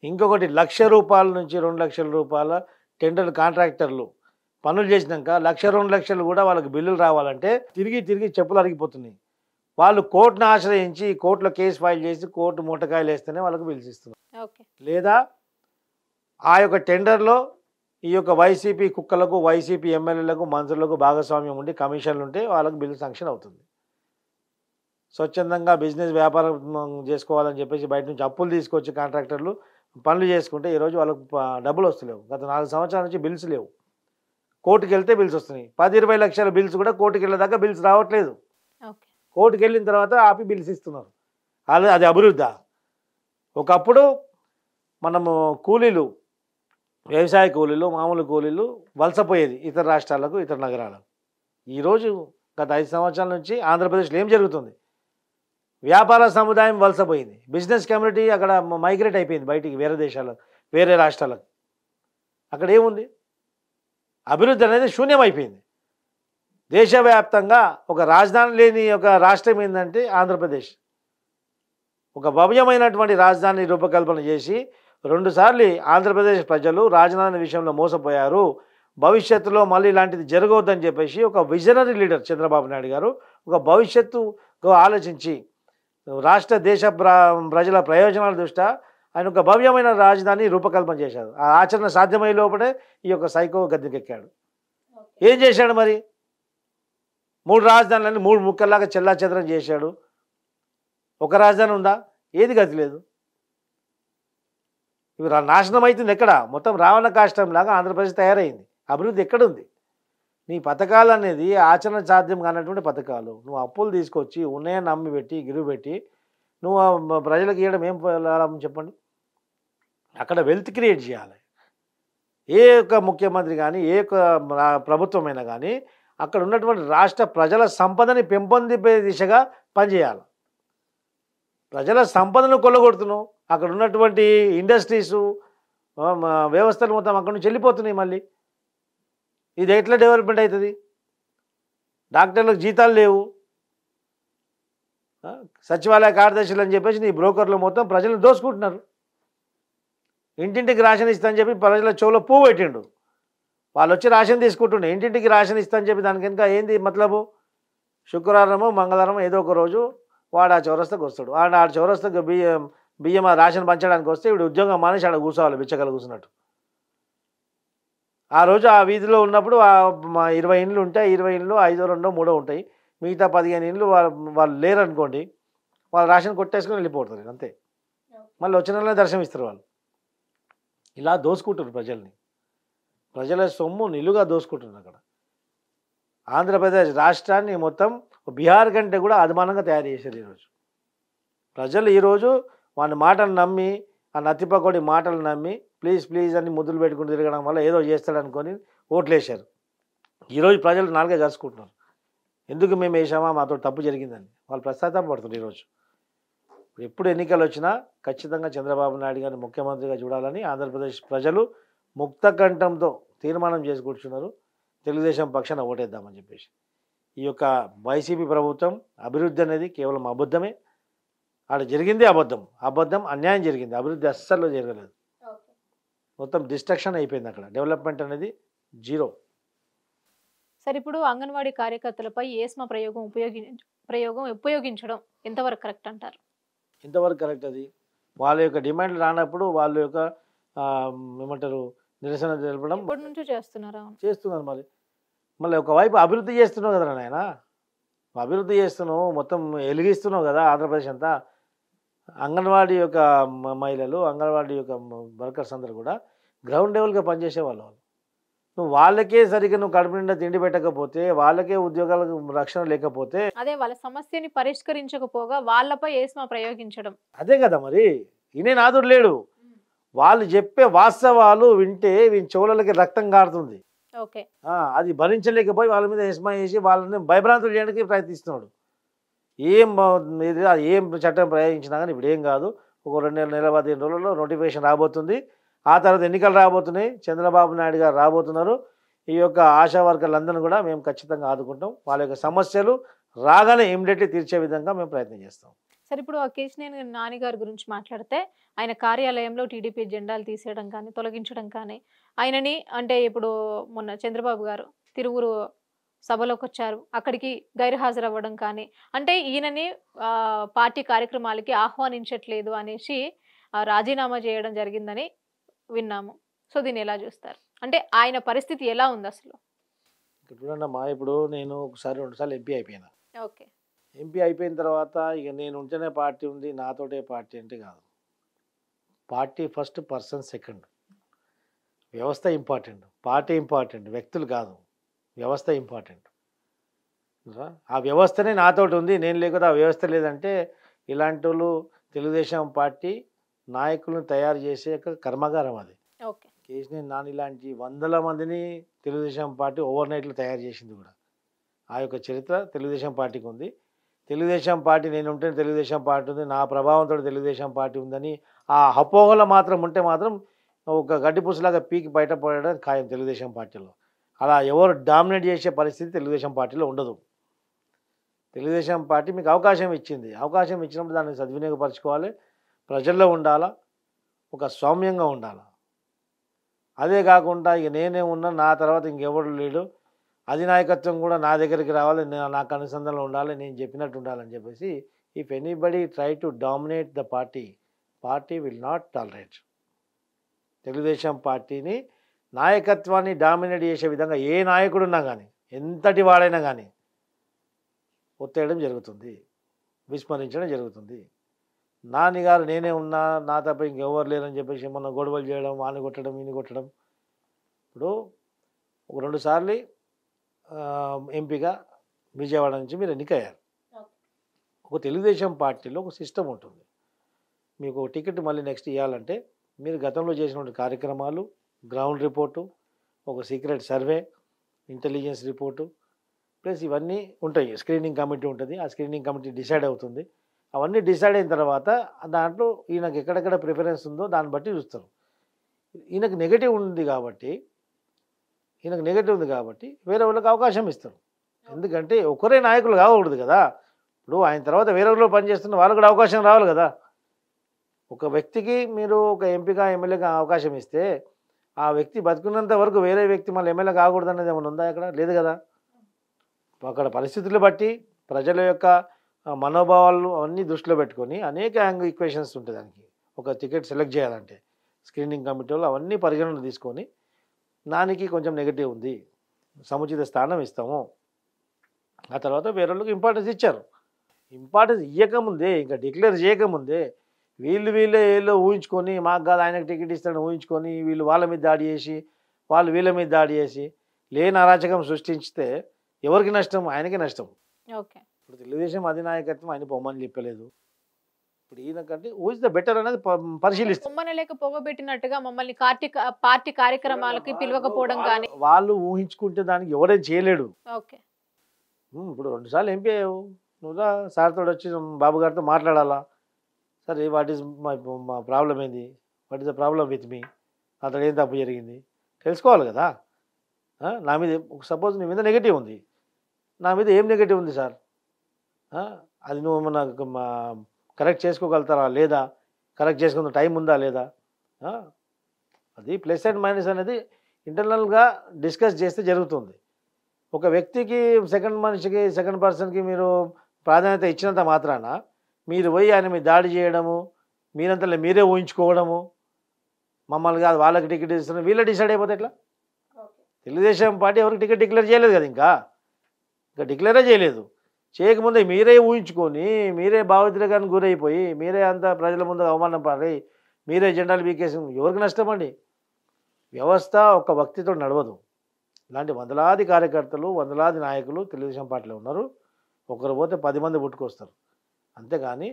ఇంకొకటి, ₹1,00,000 నుంచి ₹2,00,000 టెండర్ కాంట్రాక్టర్లు పనులు చేసినాక 1,00,000, 2,00,000 కూడా వాళ్ళకి బిల్లులు రావాలంటే తిరిగి చెప్పులు అరిగిపోతున్నాయి. వాళ్ళు కోర్టును ఆశ్రయించి కోర్టులో కేసు ఫైల్ చేసి కోర్టు మూటకాయలు వేస్తేనే వాళ్ళకు బిల్స్ ఇస్తున్నారు. లేదా ఆ యొక్క టెండర్లో ఈ యొక్క వైసీపీ కుక్కలకు, వైసీపీ ఎమ్మెల్యేలకు, మంత్రులకు భాగస్వామ్యం ఉండి కమిషన్లు ఉంటే వాళ్ళకు బిల్లు శాంక్షన్ అవుతుంది. స్వచ్ఛందంగా బిజినెస్ వ్యాపారం చేసుకోవాలని చెప్పేసి బయట నుంచి అప్పులు తీసుకొచ్చి కాంట్రాక్టర్లు పనులు చేసుకుంటే ఈరోజు వాళ్ళకు డబ్బులు వస్తలేవు. గత 4 సంవత్సరాల నుంచి బిల్స్ లేవు. కోర్టుకు వెళ్తే బిల్స్ వస్తున్నాయి. 10-20 లక్షల బిల్స్ కూడా కోర్టుకు వెళ్ళేదాకా బిల్స్ రావట్లేదు. కోర్టుకు వెళ్ళిన తర్వాత ఆపి బిల్స్ ఇస్తున్నారు. అది అభివృద్ధి. ఒకప్పుడు మనము కూలీలు, వ్యవసాయ కూలీలు, మామూలు కూలీలు వలసపోయేది ఇతర రాష్ట్రాలకు, ఇతర నగరాలకు. ఈరోజు గత 5 సంవత్సరాల నుంచి ఆంధ్రప్రదేశ్లో ఏం జరుగుతుంది? వ్యాపార సముదాయం వలసపోయింది, బిజినెస్ కమ్యూనిటీ అక్కడ మైగ్రేట్ అయిపోయింది బయటికి, వేరే దేశాలకు, వేరే రాష్ట్రాలకు. అక్కడ ఏముంది? అభివృద్ధి అనేది శూన్యమైపోయింది. దేశవ్యాప్తంగా ఒక రాజధాని లేని ఒక రాష్ట్రం ఏంటంటే ఆంధ్రప్రదేశ్. ఒక భవ్యమైనటువంటి రాజధాని రూపకల్పన చేసి 2 సార్లు ఆంధ్రప్రదేశ్ ప్రజలు రాజధాని విషయంలో మోసపోయారు. భవిష్యత్తులో మళ్ళీ ఇలాంటిది జరగవద్దని చెప్పేసి ఒక విజనరీ లీడర్ చంద్రబాబు నాయుడు గారు ఒక భవిష్యత్తుకు ఆలోచించి రాష్ట్ర దేశ ప్రజల ప్రయోజనాల దృష్ట్యా ఆయన ఒక భవ్యమైన రాజధాని రూపకల్పన చేశారు. ఆ ఆచరణ సాధ్యమయ్యే లోపలే ఈ యొక్క సైకో గద్దెకెక్కాడు. ఏం చేశాడు మరి? 3 రాజధానులని 3 ముక్కల్లాగా చెల్లాచెదరం చేశాడు. ఒక రాజధాని ఉందా? ఏది గతి లేదు. ఇవి నాశనం అవుతుంది. ఎక్కడ? మొత్తం రావణ కాష్టంలాగా ఆంధ్రప్రదేశ్ తయారైంది. అభివృద్ధి ఎక్కడుంది? నీ పథకాలు అనేది ఆచరణ సాధ్యం కానటువంటి పథకాలు. నువ్వు అప్పులు తీసుకొచ్చి ఉన్నాయని నమ్మి పెట్టి గిరువు పెట్టి నువ్వు ప్రజలకు ఇవ్వడం ఏం లాభం చెప్పండి? అక్కడ వెల్త్ క్రియేట్ చేయాలి. ఏ ఒక్క ముఖ్యమంత్రి కానీ, ఏ ఒక్క ప్రభుత్వమైనా కానీ అక్కడ ఉన్నటువంటి రాష్ట్ర ప్రజల సంపదని పెంపొందింపే దిశగా పనిచేయాలి. ప్రజల సంపదను కొల్లగొడుతున్నావు. అక్కడ ఉన్నటువంటి ఇండస్ట్రీసు, వ్యవస్థలు మొత్తం అక్కడ నుంచి వెళ్ళిపోతున్నాయి. మళ్ళీ ఇది ఎట్లా డెవలప్మెంట్ అవుతుంది? డాక్టర్లకు జీతాలు లేవు, సచివాలయ కార్యదర్శులు అని చెప్పేసి నీ బ్రోకర్లు మొత్తం ప్రజలను దోసుకుంటున్నారు. ఇంటింటికి రేషన్ ఇస్తా అని చెప్పి ప్రజల చెవులో పువ్వు పెట్టిండు. వాళ్ళు వచ్చి రేషన్ తీసుకుంటుండే, ఇంటింటికి రేషన్ ఇస్తా అని చెప్పి దానికి ఇంకా ఏంది మతలబు? శుక్రవారము మంగళవారం ఏదో ఒక రోజు వాడు ఆ చౌరస్తాకు వస్తాడు, ఆ చౌరస్తాకు బియ్యం ఆ రేషన్ పంచడానికి వస్తే వీడు ఉద్యోగం మానేసి ఆడ కూర్చోవాలి బిచ్చగల కూర్చున్నట్టు. ఆ రోజు ఆ వీధిలో ఉన్నప్పుడు మా 20 ఇండ్లు ఉంటాయి, 20 ఇండ్లు 5 2 3 ఉంటాయి, మిగతా 15 ఇండ్లు వాళ్ళు లేరు అనుకోండి, వాళ్ళు రేషన్ కొట్టేసుకొని వెళ్ళిపోతారు అంతే. మళ్ళీ వచ్చిన వాళ్ళనే దర్శనం ఇస్తారు వాళ్ళు. ఇలా దోసుకుంటారు ప్రజల్ని, ప్రజల సొమ్ము నిలుగా దోసుకుంటున్నారు అక్కడ. ఆంధ్రప్రదేశ్ రాష్ట్రాన్ని మొత్తం బీహార్ కంటే కూడా అధమానంగా తయారు చేశారు ఈరోజు ప్రజలు. ఈరోజు వాని మాటలు నమ్మి, ఆ నత్తిపకోడి మాటలు నమ్మి ప్లీజ్ ప్లీజ్ అని ముద్దులు పెట్టుకుని తిరగడం వల్ల ఏదో చేస్తాడనుకొని ఓట్లేశారు. ఈరోజు ప్రజలు నాలుగే కలుసుకుంటున్నారు, ఎందుకు మేము వేసామా, మాతో తప్పు జరిగిందని వాళ్ళు పడుతున్నారు ఈరోజు. ఎప్పుడు ఎన్నికలు వచ్చినా ఖచ్చితంగా చంద్రబాబు నాయుడు గారిని ముఖ్యమంత్రిగా చూడాలని ఆంధ్రప్రదేశ్ ప్రజలు ముక్త కంఠంతో తీర్మానం చేసి కూర్చున్నారు, తెలుగుదేశం పక్షాన ఓటేద్దామని చెప్పేసి. ఈ యొక్క వైసీపీ ప్రభుత్వం అభివృద్ధి అనేది కేవలం అబద్ధమే. ఆడ జరిగిందే అబద్ధం, అన్యాయం జరిగింది, అభివృద్ధి అస్సలు జరగలేదు. మొత్తం డిస్ట్రక్షన్ అయిపోయింది అక్కడ, డెవలప్మెంట్ అనేది జీరో. సరే, ఇప్పుడు అంగన్వాడీ కార్యకర్తలపై ఏస్మా ప్రయోగం ఉపయోగించడం ఎంతవరకు కరెక్ట్ అంటారు? ఎంతవరకు కరెక్ట్? అది వాళ్ళ యొక్క డిమాండ్లు రానప్పుడు వాళ్ళ యొక్క ఏమంటారు నిరసన తెలపడం ఇప్పటి నుంచి చేస్తున్నారు. మరి మళ్ళీ ఒకవైపు అభివృద్ధి చేస్తున్నావు కదా నాయన, అభివృద్ధి చేస్తున్నావు, మొత్తం వెలిగిస్తున్నావు కదా ఆంధ్రప్రదేశ్ అంతా. అంగన్వాడీ యొక్క మహిళలు, అంగన్వాడీ యొక్క వర్కర్స్ అందరూ కూడా గ్రౌండ్ లెవెల్గా పనిచేసే వాళ్ళు. నువ్వు వాళ్ళకే సరిగ్గా నువ్వు కడుపు నిండా తిండి పెట్టకపోతే, వాళ్ళకే ఉద్యోగాలకు రక్షణ లేకపోతే, అదే వాళ్ళ సమస్యని పరిష్కరించకపోగా వాళ్ళపై ఏస్మా ప్రయోగించడం, అదే కదా మరి. ఈయన నాదుడు లేడు, వాళ్ళు చెప్పే వాస్తవాలు వింటే వీని చెవులకి రక్తం కారుతుంది. అది భరించలేకపోయి వాళ్ళ మీద ఏస్మా వేసి వాళ్ళని భయభ్రాంతులు చేయడానికి ప్రయత్నిస్తున్నాడు. ఏం చట్టం ప్రయోగించినా కానీ ఇప్పుడు ఏం కాదు, ఒక 2 నెలల 15 రోజుల్లో నోటిఫికేషన్ రాబోతుంది. ఆ తర్వాత ఎన్నికలు రాబోతున్నాయి, చంద్రబాబు నాయుడు గారు రాబోతున్నారు. ఈ యొక్క ఆశా వర్కర్లందరినీ కూడా మేము ఖచ్చితంగా ఆదుకుంటాం. వాళ్ళ యొక్క సమస్యలు రాగానే ఇమ్మీడియట్లీ తీర్చే విధంగా మేము ప్రయత్నం చేస్తాం. సరే, ఇప్పుడు కేశినేని నాని గారి గురించి మాట్లాడితే ఆయన కార్యాలయంలో టీడీపీ జెండాలు తీసేయడం కానీ తొలగించడం కానీ, ఆయనని అంటే ఇప్పుడు మొన్న చంద్రబాబు గారు తిరువురు సభలోకి వచ్చారు, అక్కడికి గైర్హాజరు అవ్వడం కానీ, అంటే ఈయనని పార్టీ కార్యక్రమాలకి ఆహ్వానించట్లేదు అనేసి రాజీనామా చేయడం జరిగిందని విన్నాము. సో దీన్ని ఎలా చూస్తారు? అంటే ఆయన పరిస్థితి ఎలా ఉంది అసలు? ఇప్పుడు నేను ఒకసారి 2 సార్లు ఎంపీ అయిపోయినా. ఓకే, ఎంపీ అయిపోయిన తర్వాత ఇక నేను ఉంటేనే పార్టీ ఉంది, నాతోటే పార్టీ అంటే కాదు. Party first, person second. వ్యవస్థ ఇంపార్టెంట్, పార్టీ ఇంపార్టెంట్, వ్యక్తులు కాదు, వ్యవస్థ ఇంపార్టెంట్. ఆ వ్యవస్థనే నాతోటి ఉంది, నేను లేకపోతే ఆ వ్యవస్థ లేదంటే ఇలాంటి వాళ్ళు తెలుగుదేశం పార్టీ నాయకులను తయారు చేసే కర్మాగారం అది. కేశినేని నాని లాంటి 100 మందిని తెలుగుదేశం పార్టీ ఓవర్ నైట్లో తయారు చేసింది కూడా. ఆ యొక్క చరిత్ర తెలుగుదేశం పార్టీకి ఉంది. తెలుగుదేశం పార్టీ నేను ఉంటే తెలుగుదేశం పార్టీ ఉంది, నా ప్రభావంతో తెలుగుదేశం పార్టీ ఉందని ఆ అపోహలు మాత్రం ఉంటే మాత్రం ఒక గడ్డిపూసలాగా పీకి బయటపడడం ఖాయం తెలుగుదేశం పార్టీలో. అలా ఎవరు డామినేట్ చేసే పరిస్థితి తెలుగుదేశం పార్టీలో ఉండదు. తెలుగుదేశం పార్టీ మీకు అవకాశం ఇచ్చింది, అవకాశం ఇచ్చినప్పుడు దాన్ని సద్వినియోగపరచుకోవాలి, ప్రజల్లో ఉండాలా, ఒక సౌమ్యంగా ఉండాలి. అదే కాకుండా ఇక నేనే ఉన్నా, నా తర్వాత ఇంకెవరు లేడు, అధినాయకత్వం కూడా నా దగ్గరికి రావాలి, నాకు అనుసంధానంలో ఉండాలి, నేను చెప్పినట్టు ఉండాలని చెప్పేసి if anybody try to dominate the party will not tolerate. Telugu Desam పార్టీని నాయకత్వాన్ని డామినేట్ చేసే విధంగా ఏ నాయకుడు ఉన్నా కానీ, ఎంతటి వాడైనా కానీ ఒత్తేయడం జరుగుతుంది, విస్మరించడం జరుగుతుంది. నాని గారు నేనే ఉన్నా, నా తప్ప ఇంకెవరు లేరని చెప్పేసి ఏమన్నా గొడవలు చేయడం, వాని కొట్టడం, ఈని కొట్టడం. ఇప్పుడు ఒక 2 సార్లు ఎంపీగా విజయవాడ నుంచి మీరు ఎన్నికయ్యారు. ఒక తెలుగుదేశం పార్టీలో ఒక సిస్టమ్ ఉంటుంది. మీకు ఒక టికెట్ మళ్ళీ నెక్స్ట్ ఇవ్వాలంటే మీరు గతంలో చేసినటువంటి కార్యక్రమాలు, గ్రౌండ్ రిపోర్టు, ఒక secret survey, intelligence report, plus ఇవన్నీ ఉంటాయి. స్క్రీనింగ్ కమిటీ ఉంటుంది, ఆ స్క్రీనింగ్ కమిటీ డిసైడ్ అవుతుంది. అవన్నీ డిసైడ్ అయిన తర్వాత దాంట్లో ఈయనకు ఎక్కడెక్కడ ప్రిఫరెన్స్ ఉందో దాన్ని బట్టి చూస్తారు. ఈయనకు నెగటివ్ ఉంది కాబట్టి వేరే వాళ్ళకి అవకాశం ఇస్తారు. ఎందుకంటే ఒకరే నాయకులు కావకూడదు కదా. ఇప్పుడు ఆయన తర్వాత వేరే వాళ్ళు పనిచేస్తున్న వాళ్ళకు కూడా అవకాశం రావాలి కదా. ఒక వ్యక్తికి మీరు ఒక ఎంపీగా ఎమ్మెల్యేగా అవకాశం ఇస్తే ఆ వ్యక్తి బతుకున్నంత వరకు వేరే వ్యక్తి మళ్ళీ ఎమ్మెల్యే కాకూడదు అనేది ఏమైనా ఉందా అక్కడ? లేదు కదా. అక్కడ పరిస్థితులు బట్టి ప్రజల యొక్క మనోభావాలు అవన్నీ దృష్టిలో పెట్టుకొని అనేక ఈక్వేషన్స్ ఉంటాయి దానికి. ఒక టికెట్ సెలెక్ట్ చేయాలంటే స్క్రీనింగ్ కమిటీ వాళ్ళు అవన్నీ పరిగణన తీసుకొని నానికి కొంచెం నెగిటివ్ ఉంది, సముచిత స్థానం ఇస్తాము. ఆ తర్వాత వేరే వాళ్ళకి ఇంపార్టెన్స్ ఇచ్చారు. ఇంపార్టెన్స్ ఇవ్వకముందే, ఇంకా డిక్లేర్ చేయకముందే వీళ్ళే ఏదో ఊహించుకొని మాకు కాదు ఆయనకు టికెట్ ఇస్తాడని ఊహించుకొని వీళ్ళు వాళ్ళ మీద దాడి చేసి వాళ్ళు వీళ్ళ మీద దాడి చేసి లేని అరాచకం సృష్టించితే ఎవరికి నష్టం? ఆయనకే నష్టం. ఓకే. ఇప్పుడు తెలుగుదేశం అధినాయకత్వం ఆయన పొమ్మని చెప్పలేదు. ఇప్పుడు ఈయనకంటే హూ ఇస్ ద బెటర్ అనేది పరిశీలిస్తారు. పొమ్మన లేక పొగబెట్టినట్టుగా మమ్మల్ని పార్టీ కార్యక్రమాలకి పిలవకపోవడం కానీ వాళ్ళు ఊహించుకుంటే దానికి ఎవరైనా చేయలేడు. ఓకే. ఇప్పుడు 2 సార్లు ఎంపీ అయ్యావు, నువ్వురా సార్తో వచ్చి బాబు గారితో మాట్లాడాలా. సరే వాట్ ఈస్ మా ప్రాబ్లం ఏంది, what is the problem with me, అతడు ఏం తప్పు జరిగింది తెలుసుకోవాలి కదా. నా మీద సపోజ్ నీ మీద నెగిటివ్ ఉంది, నా మీద ఏం నెగిటివ్ ఉంది సార్, అది నువ్వు ఏమన్నా కరెక్ట్ చేసుకోగలుగుతారా లేదా, కరెక్ట్ చేసుకున్న టైం ఉందా లేదా, అది ప్లస్ అండ్ మైనస్ అనేది ఇంటర్నల్గా డిస్కస్ చేస్తే జరుగుతుంది. ఒక వ్యక్తికి సెకండ్ పర్సన్కి మీరు ప్రాధాన్యత ఇచ్చినంత మాత్రాన మీరు పోయి ఆయన మీద దాడి చేయడము, మీరంతలో మీరే ఊహించుకోవడము, మమ్మల్ని కాదు వాళ్ళకి టికెట్ ఇస్తున్నారు వీళ్ళే డిసైడ్ అయిపోతే ఎట్లా? తెలుగుదేశం పార్టీ ఎవరికి టికెట్ డిక్లేర్ చేయలేదు కదా, ఇంకా డిక్లేరే చేయలేదు. చేయకముందే మీరే ఊహించుకొని మీరే భావోద్రేకానికి గురైపోయి మీరే అంతా ప్రజల ముందు అవమానం పడి మీరే జెండాలు పీకేసి ఎవరికి నష్టం అండి? వ్యవస్థ ఒక వ్యక్తితో నడవదు. ఇలాంటి వందలాది కార్యకర్తలు వందలాది నాయకులు తెలుగుదేశం పార్టీలో ఉన్నారు. ఒకరు పోతే 10 మంది పుట్టుకొస్తారు. అంతేగాని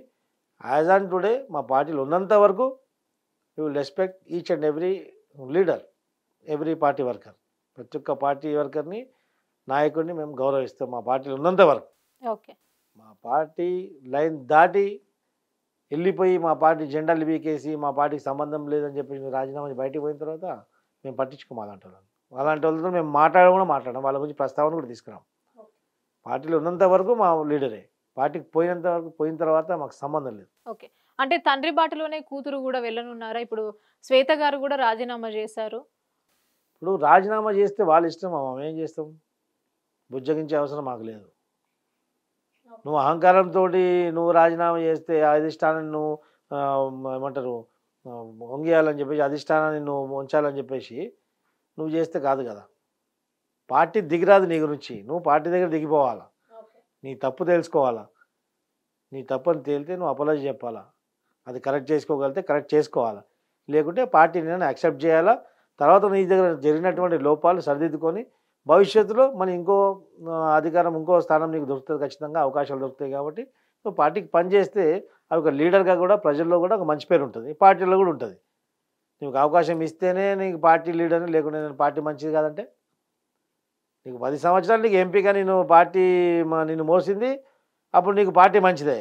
యాజ్ ఆన్ టుడే మా పార్టీలో ఉన్నంత వరకు you will respect each and every leader, every party worker. ప్రతి ఒక్క పార్టీ వర్కర్ని నాయకుడిని మేము గౌరవిస్తాం మా పార్టీలో ఉన్నంత వరకు. ఓకే. మా పార్టీ లైన్ దాటి వెళ్ళిపోయి మా పార్టీ జెండాలు వీకేసి మా పార్టీకి సంబంధం లేదని చెప్పి రాజీనామా బయటికి పోయిన తర్వాత మేము పట్టించుకోము అలాంటి వాళ్ళతో మేము మాట్లాడడం వాళ్ళ గురించి ప్రస్తావన కూడా తీసుకురాం. పార్టీలో ఉన్నంత వరకు మా లీడరే, పార్టీకి పోయిన తర్వాత మాకు సంబంధం లేదు. ఓకే. అంటే తండ్రి బాటలోనే కూతురు కూడా వెళ్ళనున్నారా? ఇప్పుడు శ్వేత గారు కూడా రాజీనామా చేశారు. ఇప్పుడు రాజీనామా చేస్తే వాళ్ళ ఇష్టం, మేము ఏం చేస్తాం? బుజ్జగించే అవసరం మాకు లేదు. నువ్వు అహంకారంతో నువ్వు రాజీనామా చేస్తే అధిష్టానాన్ని నువ్వు ఏమంటారు వంగేయాలని చెప్పేసి అధిష్టానాన్ని నువ్వు ఉంచాలని చెప్పేసి నువ్వు చేస్తే కాదు కదా. పార్టీ దిగిరాదు నీ గురించి, నువ్వు పార్టీ దగ్గర దిగిపోవాలా, నీ తప్పు తెలుసుకోవాలా, నీ తప్పు అని తేలితే నువ్వు అపాలజీ చెప్పాలా, అది కరెక్ట్ చేసుకోగలిగితే కరెక్ట్ చేసుకోవాలా, లేకుంటే పార్టీని యాక్సెప్ట్ చేయాలా. తర్వాత నీ దగ్గర జరిగినటువంటి లోపాలు సరిదిద్దుకొని భవిష్యత్తులో మన ఇంకో అధికారం ఇంకో స్థానం నీకు దొరుకుతుంది, ఖచ్చితంగా అవకాశాలు దొరుకుతాయి. కాబట్టి నువ్వు పార్టీకి పనిచేస్తే అది ఒక లీడర్గా కూడా ప్రజల్లో కూడా ఒక మంచి పేరు ఉంటుంది, పార్టీలో కూడా ఉంటుంది. నీకు అవకాశం ఇస్తేనే నీకు పార్టీ లీడర్ని, లేకుంటే నేను పార్టీ మంచిది కాదంటే నీకు 10 సంవత్సరాలు నీకు ఎంపీగా నేను పార్టీ నిన్ను మోసింది, అప్పుడు నీకు పార్టీ మంచిదే.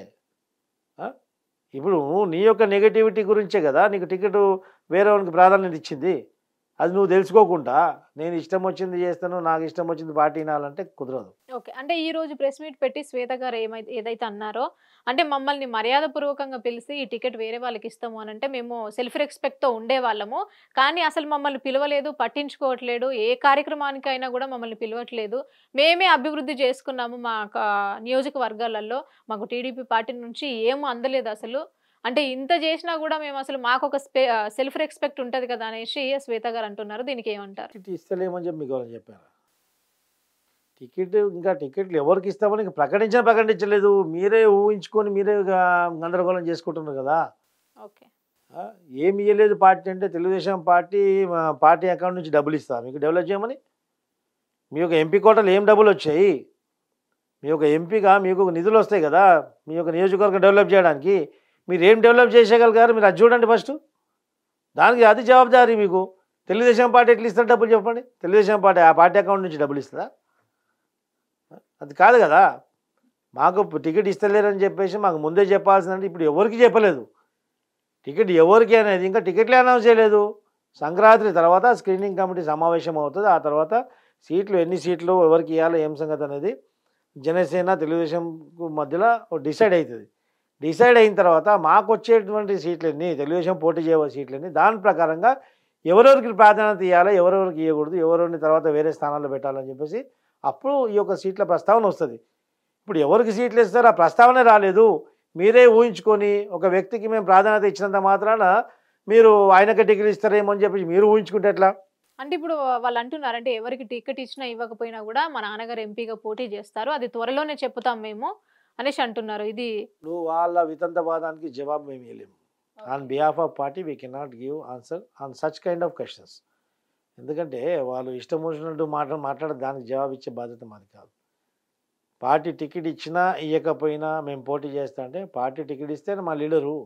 ఇప్పుడు నీ యొక్క నెగటివిటీ గురించే కదా నీకు టికెట్ వేరే వానికి ప్రాధాన్యత ఇచ్చింది. అది నువ్వు తెలుసుకోకుండా నేను ఇష్టం వచ్చింది చేస్తాను, నాకు ఇష్టం వచ్చింది పార్టీ వినాలంటే కుదరదు. ఓకే. అంటే ఈ రోజు ప్రెస్ మీట్ పెట్టి శ్వేత గారు ఏదైతే అన్నారో, అంటే మమ్మల్ని మర్యాదపూర్వకంగా పిలిచి ఈ టికెట్ వేరే వాళ్ళకి ఇస్తాము అని అంటే మేము సెల్ఫ్ రెస్పెక్ట్తో ఉండేవాళ్ళము, కానీ అసలు మమ్మల్ని పిలవలేదు, పట్టించుకోవట్లేదు, ఏ కార్యక్రమానికైనా కూడా మమ్మల్ని పిలవట్లేదు, మేమే అభివృద్ధి చేసుకున్నాము మా నియోజకవర్గాలలో, మాకు టీడీపీ పార్టీ నుంచి ఏమో అందలేదు అసలు, అంటే ఇంత చేసినా కూడా మేము అసలు మాకు ఒక సెల్ఫ్ రెస్పెక్ట్ ఉంటుంది కదా అనేసి శ్వేత గారు అంటున్నారు. దీనికి ఏమంటారు? టికెట్ ఇస్తలేమని చెప్పి మీకు ఎవరైనా చెప్పారా? టికెట్లు ఎవరికి ఇస్తామని ప్రకటించలేదు, మీరే ఊహించుకొని మీరే గందరగోళం చేసుకుంటున్నారు కదా. ఓకే. ఏమి ఇవ్వలేదు పార్టీ అంటే తెలుగుదేశం పార్టీ అకౌంట్ నుంచి డబ్బులు ఇస్తా మీకు డెవలప్ చేయమని. మీ యొక్క ఎంపీ కోటలు ఏం డబ్బులు వచ్చాయి? మీ యొక్క ఎంపీగా మీకు నిధులు వస్తాయి కదా మీ యొక్క నియోజకవర్గం డెవలప్ చేయడానికి. మీరు ఏం డెవలప్ చేసేయగలిగారు మీరు అది చూడండి ఫస్ట్. దానికి అది జవాబుదారీ మీకు. తెలుగుదేశం పార్టీ ఎట్లా ఇస్తారు డబ్బులు చెప్పండి? తెలుగుదేశం పార్టీ ఆ పార్టీ అకౌంట్ నుంచి డబ్బులు ఇస్తుందా? అది కాదు కదా. మాకు టికెట్ ఇస్తలేరని చెప్పేసి మాకు ముందే చెప్పాల్సిందంటే ఇప్పుడు ఎవరికి చెప్పలేదు. టికెట్ ఎవరికి అనేది ఇంకా టికెట్లే అనౌన్స్ చేయలేదు. సంక్రాంతి తర్వాత స్క్రీనింగ్ కమిటీ సమావేశం అవుతుంది. ఆ తర్వాత సీట్లు ఎన్ని సీట్లు ఎవరికి ఇవ్వాలో ఏం సంగతి అనేది జనసేన తెలుగుదేశం మధ్యలో డిసైడ్ అవుతుంది. డిసైడ్ అయిన తర్వాత మాకు వచ్చేటువంటి సీట్లన్నీ తెలుగుదేశం పోటీ చేయవలసిన సీట్లన్నీ దాని ప్రకారంగా ఎవరెవరికి ప్రాధాన్యత ఇవ్వాలి, ఎవరెవరికి ఇవ్వకూడదు, ఎవరెవరిని తర్వాత వేరే స్థానాల్లో పెట్టాలని చెప్పేసి అప్పుడు ఈ యొక్క సీట్ల ప్రస్తావన వస్తుంది. ఇప్పుడు ఎవరికి సీట్లు ఇస్తారో ఆ ప్రస్తావనే రాలేదు. మీరే ఊహించుకొని ఒక వ్యక్తికి మేము ప్రాధాన్యత ఇచ్చినంత మాత్రాన మీరు ఆయనకి టికెట్ ఇస్తారేమో అని చెప్పేసి మీరు ఊహించుకుంటే ఎట్లా? అంటే ఇప్పుడు వాళ్ళు అంటున్నారు, అంటే ఎవరికి టికెట్ ఇచ్చినా ఇవ్వకపోయినా కూడా మా నాన్నగారు ఎంపీగా పోటీ చేస్తారు, అది త్వరలోనే చెప్తాం మేము అనేసి అంటున్నారు. ఇది నువ్వు వాళ్ళ వితంతవాదానికి జవాబు మేము ఇవ్వలేము. On behalf of party we cannot give answer on such kind of questions. ఎందుకంటే వాళ్ళు ఇష్టం వచ్చినట్టు మాట్లాడే దానికి జవాబు ఇచ్చే బాధ్యత మాది కాదు. పార్టీ టికెట్ ఇచ్చినా ఇవ్వకపోయినా మేము పోటీ చేస్తా అంటే పార్టీ టికెట్ ఇస్తే మా లీడరు,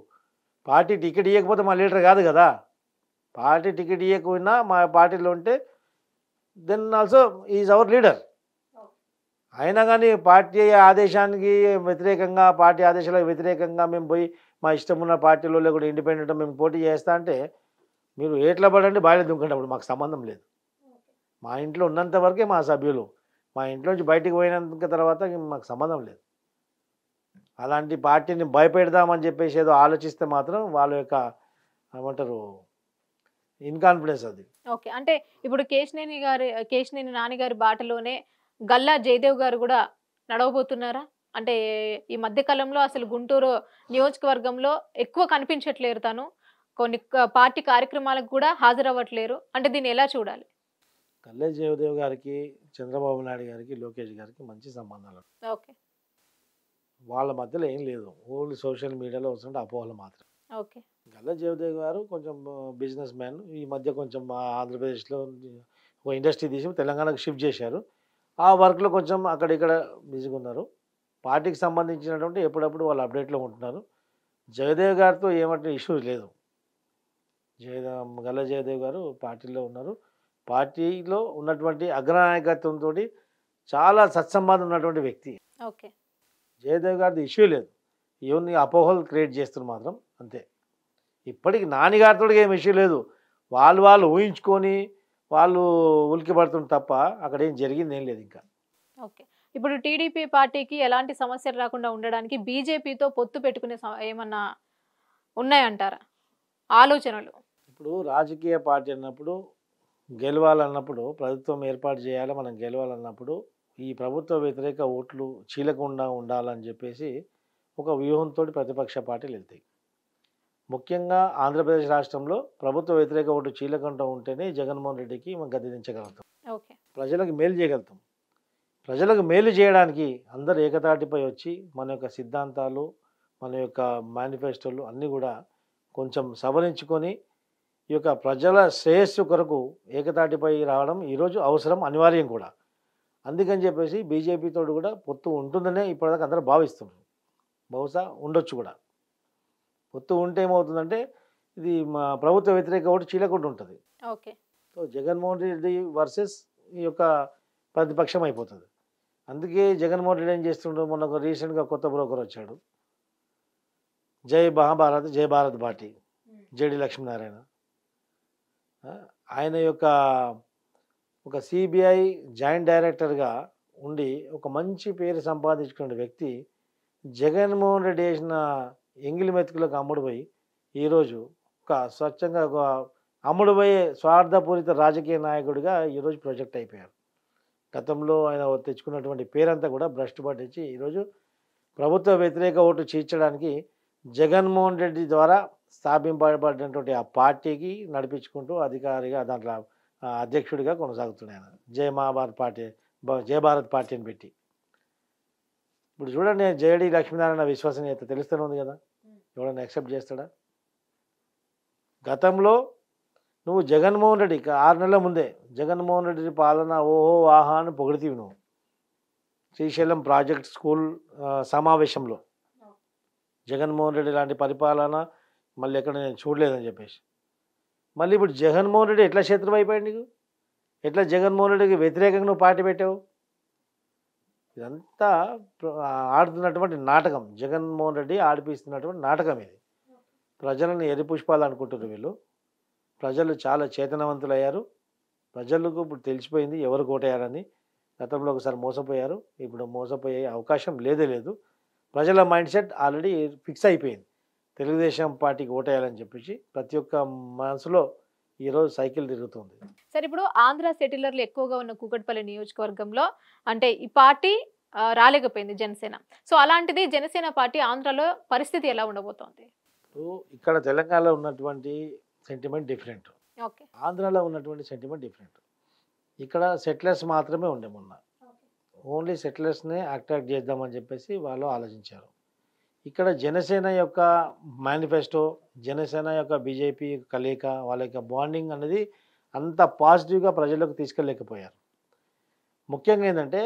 పార్టీ టికెట్ ఇవ్వకపోతే మా లీడర్ కాదు కదా. పార్టీ టికెట్ ఇవ్వకపోయినా మా పార్టీలో ఉంటే then also is our leader. అయినా కానీ పార్టీ ఆదేశానికి వ్యతిరేకంగా, పార్టీ ఆదేశాలకు వ్యతిరేకంగా మేము పోయి మా ఇష్టం ఉన్న పార్టీలో లేకుండా ఇండిపెండెంట్ మేము పోటీ చేస్తా అంటే మీరు ఏట్లా పడండి, బాయిలో దుంకండి, మాకు సంబంధం లేదు. మా ఇంట్లో ఉన్నంత వరకే మా సభ్యులు, మా ఇంట్లో నుంచి బయటికి పోయినంత తర్వాత మాకు సంబంధం లేదు. అలాంటి పార్టీని భయపెడదామని చెప్పేసి ఏదో ఆలోచిస్తే మాత్రం వాళ్ళ యొక్క ఏమంటారు ఇన్కాన్ఫిడెన్స్ అది. ఓకే. అంటే ఇప్పుడు కేశినేని నాని గారి బాటలోనే గల్లా జయదేవ్ గారు కూడా నడవబోతున్నారా? అంటే ఈ మధ్య కాలంలో అసలు గుంటూరు నియోజకవర్గంలో ఎక్కువ కనిపించట్లేరు తను. కొన్ని పార్టీ కార్యక్రమాలకు కూడా హాజరవ్వట్లేరు. అంటే దీన్ని ఎలా చూడాలి? గల్లా జయదేవ్ గారికి, చంద్రబాబు నాయుడు గారికి, లోకేష్ గారికి మంచి సంబంధాలు. ఓకే. వాళ్ళ మధ్యలో ఏం లేదు, ఓన్లీ సోషల్ మీడియాలో వస్తుంటే అపోహలు మాత్రం. ఓకే. గల్లా జయదేవ్ గారు కొంచెం బిజినెస్ మ్యాన్. ఈ మధ్య కొంచెం ఆంధ్రప్రదేశ్లో ఒక ఇండస్ట్రీ తీసి తెలంగాణకు షిఫ్ట్ చేశారు. ఆ వర్క్లో కొంచెం అక్కడిక్కడ బిజీగా ఉన్నారు. పార్టీకి సంబంధించినటువంటి ఎప్పుడప్పుడు వాళ్ళు అప్డేట్లో ఉంటున్నారు. జయదేవ్ గారితో ఏమంటే ఇష్యూ లేదు. గల్లా జయదేవ్ గారు పార్టీలో ఉన్నారు. పార్టీలో ఉన్నటువంటి అగ్రనాయకత్వంతో చాలా సత్సంబంధం ఉన్నటువంటి వ్యక్తి. ఓకే. జయదేవ్ గారిది ఇష్యూ లేదు. ఇవన్నీ అపోహలు క్రియేట్ చేస్తున్నారు మాత్రం అంతే. ఇప్పటికి నాన్నగారితో ఏం ఇష్యూ లేదు. వాళ్ళు ఊహించుకొని వాళ్ళు ఉలికి పడుతుంది తప్ప అక్కడ ఏం జరిగింది ఏం లేదు ఇంకా. ఓకే. ఇప్పుడు టీడీపీ పార్టీకి ఎలాంటి సమస్యలు రాకుండా ఉండడానికి బీజేపీతో పొత్తు పెట్టుకునే ఏమన్నా ఉన్నాయంటారా ఆలోచనలు? ఇప్పుడు రాజకీయ పార్టీ అన్నప్పుడు, గెలవాలన్నప్పుడు, ప్రభుత్వం ఏర్పాటు చేయాలి, మనం గెలవాలన్నప్పుడు ఈ ప్రభుత్వ వ్యతిరేక ఓట్లు చీలకుండా ఉండాలని చెప్పేసి ఒక వ్యూహంతో ప్రతిపక్ష పార్టీలు వెళ్తాయి. ముఖ్యంగా ఆంధ్రప్రదేశ్ రాష్ట్రంలో ప్రభుత్వ వ్యతిరేక ఓటు చీలకుండా ఉంటేనే జగన్మోహన్ రెడ్డికి మనం గద్దెదించగలుగుతాం. ఓకే. ప్రజలకు మేలు చేయగలుగుతాం. ప్రజలకు మేలు చేయడానికి అందరు ఏకతాటిపై వచ్చి మన యొక్క సిద్ధాంతాలు, మన యొక్క మేనిఫెస్టోలు అన్నీ కూడా కొంచెం సవరించుకొని ఈ యొక్క ప్రజల శ్రేయస్సు కొరకు ఏకతాటిపై రావడం ఈరోజు అవసరం, అనివార్యం కూడా. అందుకని చెప్పేసి బీజేపీతో కూడా పొత్తు ఉంటుందనే ఇప్పటిదాకా అందరూ భావిస్తున్నారు. బహుశా ఉండొచ్చు కూడా. పొత్తు ఉంటే ఏమవుతుందంటే ఇది మా ప్రభుత్వ వ్యతిరేక ఓటు చీలకుండా ఉంటుంది. Okay. So Jaganmohan Reddy versus ఈ యొక్క ప్రతిపక్షం అయిపోతుంది. అందుకే జగన్మోహన్ రెడ్డి ఏం చేస్తుండ్రు, మొన్న రీసెంట్గా కొత్త బ్రోకర్ వచ్చాడు, జై మహాభారత్ జై భారత్ పార్టీ, జేడి లక్ష్మీనారాయణ. ఆయన యొక్క ఒక సిబిఐ జాయింట్ డైరెక్టర్గా ఉండి ఒక మంచి పేరు సంపాదించుకున్న వ్యక్తి జగన్మోహన్ రెడ్డి వేసిన ఎంగిలి మెతుకులకు అమ్ముడుపోయి ఈరోజు ఒక స్వచ్ఛంగా ఒక అమ్ముడుపోయే స్వార్థపూరిత రాజకీయ నాయకుడిగా ఈరోజు ప్రొజెక్ట్ అయిపోయారు. గతంలో ఆయన తెచ్చుకున్నటువంటి పేరంతా కూడా భ్రష్టు పట్టించి ఈరోజు ప్రభుత్వ వ్యతిరేక ఓటు చీల్చడానికి జగన్మోహన్ రెడ్డి ద్వారా స్థాపింపబడినటువంటి ఆ పార్టీకి నడిపించుకుంటూ అధికారిగా దాంట్లో అధ్యక్షుడిగా కొనసాగుతున్నాయి. ఆయన జై మహాభారత్ పార్టీ, జై భారత్ పార్టీ అని పెట్టి. ఇప్పుడు చూడండి, జేడి లక్ష్మీనారాయణ విశ్వసనీయత తెలుస్తూనే ఉంది కదా, ఎవడన్నా యాక్సెప్ట్ చేస్తాడా? గతంలో నువ్వు జగన్మోహన్ రెడ్డి 6 నెలల ముందే జగన్మోహన్ రెడ్డి పాలన ఓహో ఆహా అని పొగిడితీవి నువ్వు శ్రీశైలం ప్రాజెక్ట్ స్కూల్ సమావేశంలో. జగన్మోహన్ రెడ్డి లాంటి పరిపాలన మళ్ళీ ఎక్కడ నేను చూడలేదని చెప్పేసి. మళ్ళీ ఇప్పుడు జగన్మోహన్ రెడ్డి ఎట్లా శత్రువు అయిపోయాడు నీకు? ఎట్లా జగన్మోహన్ రెడ్డికి వ్యతిరేకంగా నువ్వు పార్టీ పెట్టావు? ఇదంతా ఆడుతున్నటువంటి నాటకం. జగన్మోహన్ రెడ్డి ఆడిపిస్తున్నటువంటి నాటకం ఇది. ప్రజలను ఎరిపుష్పాలు అనుకుంటున్నారు వీళ్ళు. ప్రజలు చాలా చేతనవంతులయ్యారు. ప్రజలకు ఇప్పుడు తెలిసిపోయింది ఎవరు కోటేయారని. గతంలో ఒకసారి మోసపోయారు, ఇప్పుడు మోసపోయే అవకాశం లేదే లేదు. ప్రజల మైండ్ సెట్ ఆల్రెడీ ఫిక్స్ అయిపోయింది, తెలుగుదేశం పార్టీకి ఓటేయాలని చెప్పేసి. ప్రతి ఒక్క మనసులో ఈరోజు సైకిల్ తిరుగుతుంది. సరే ఇప్పుడు ఆంధ్ర సెటిలర్లు ఎక్కువగా ఉన్న కూకట్పల్లి నియోజకవర్గంలో అంటే ఈ పార్టీ రాలేకపోయింది జనసేన. సో అలాంటిది జనసేన పార్టీ ఆంధ్రాలో పరిస్థితి ఎలా ఉండబోతోంది? ఇప్పుడు ఇక్కడ తెలంగాణలో ఉన్నటువంటి సెంటిమెంట్ డిఫరెంట్, ఓకే. ఆంధ్రాలో ఉన్నటువంటి సెంటిమెంట్ డిఫరెంట్. ఇక్కడ సెటిలర్స్ మాత్రమే ఉండే మొన్న, ఓన్లీ సెటిలర్స్నే అట్రాక్ట్ చేద్దామని చెప్పేసి వాళ్ళు ఆలోచించారు. ఇక్కడ జనసేన యొక్క మేనిఫెస్టో, జనసేన యొక్క బీజేపీ కలయిక, వాళ్ళ యొక్క బాండింగ్ అనేది అంత పాజిటివ్గా ప్రజలకు తీసుకెళ్ళలేకపోయారు. ముఖ్యంగా ఏంటంటే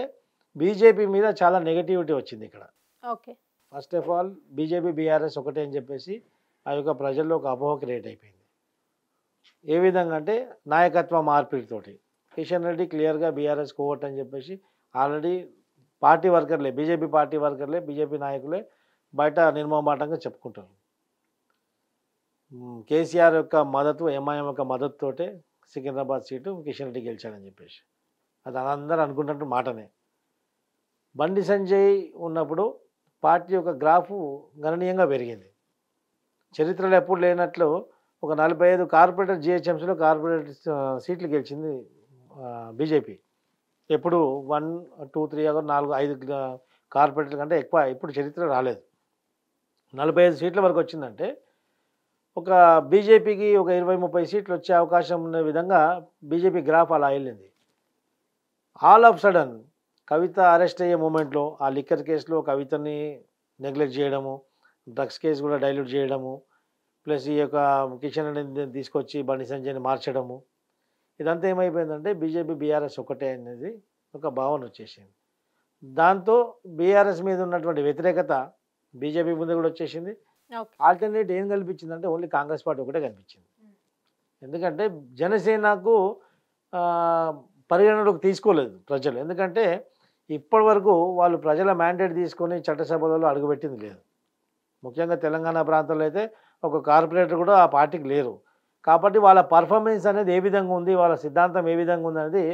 బీజేపీ మీద చాలా నెగటివిటీ వచ్చింది ఇక్కడ. Okay. First of all BJP BRS ఒకటే అని చెప్పేసి ఆ యొక్క ప్రజల్లో ఒక అపోహ క్రియేట్ అయిపోయింది. ఏ విధంగా అంటే నాయకత్వ మార్పిడితోటి కిషన్ రెడ్డి క్లియర్గా బీఆర్ఎస్ కోవట్ అని చెప్పేసి ఆల్రెడీ పార్టీ వర్కర్లే, బీజేపీ పార్టీ వర్కర్లే, బీజేపీ నాయకులే బయట నిర్మమాటంగా చెప్పుకుంటారు. కేసీఆర్ యొక్క మద్దతు, ఎంఐఎం యొక్క మద్దతుతోటే సికింద్రాబాద్ సీటు కిషన్ రెడ్డి గెలిచాడని చెప్పేసి అది అందరూ అనుకున్నట్టు మాటనే. బండి సంజయ్ ఉన్నప్పుడు పార్టీ యొక్క గ్రాఫు గణనీయంగా పెరిగింది. చరిత్రలో ఎప్పుడు లేనట్లు ఒక 45 కార్పొరేటర్ జిహెచ్ఎంసీలో కార్పొరేటర్ సీట్లు గెలిచింది బీజేపీ. ఎప్పుడు 1, 2, 3, 4, 5 కార్పొరేటర్ల కంటే ఎక్కువ ఇప్పుడు చరిత్ర రాలేదు. 45 సీట్ల వరకు వచ్చిందంటే ఒక బీజేపీకి ఒక 20-30 సీట్లు వచ్చే అవకాశం ఉన్న విధంగా బీజేపీ గ్రాఫ్ అలా వెళ్ళింది. All of sudden Kavitha arrest అయ్యే మూమెంట్లో ఆ లిక్కర్ కేసులో కవితని నెగ్లెక్ట్ చేయడము, డ్రగ్స్ కేసు కూడా డైల్యూట్ చేయడము, ప్లస్ ఈ యొక్క కిషన్ రెడ్డిని తీసుకొచ్చి బండి సంజయ్ని మార్చడము, ఇదంతా ఏమైపోయిందంటే బీజేపీ బీఆర్ఎస్ ఒకటే అనేది ఒక భావన వచ్చేసింది. దాంతో బీఆర్ఎస్ మీద ఉన్నటువంటి వ్యతిరేకత బీజేపీ ముందు కూడా వచ్చేసింది. ఆల్టర్నేట్ ఏం కల్పించిందంటే ఓన్లీ కాంగ్రెస్ పార్టీ ఒకటే కనిపించింది. ఎందుకంటే జనసేనకు పరిగణలోకి తీసుకోలేదు ప్రజలు. ఎందుకంటే ఇప్పటి వరకు వాళ్ళు ప్రజల మ్యాండేట్ తీసుకొని చట్టసభలలో అడుగుపెట్టింది లేదు. ముఖ్యంగా తెలంగాణ ప్రాంతంలో అయితే ఒక కార్పొరేటర్ కూడా ఆ పార్టీకి లేరు. కాబట్టి వాళ్ళ పర్ఫార్మెన్స్ అనేది ఏ విధంగా ఉంది, వాళ్ళ సిద్ధాంతం ఏ విధంగా ఉంది అనేది,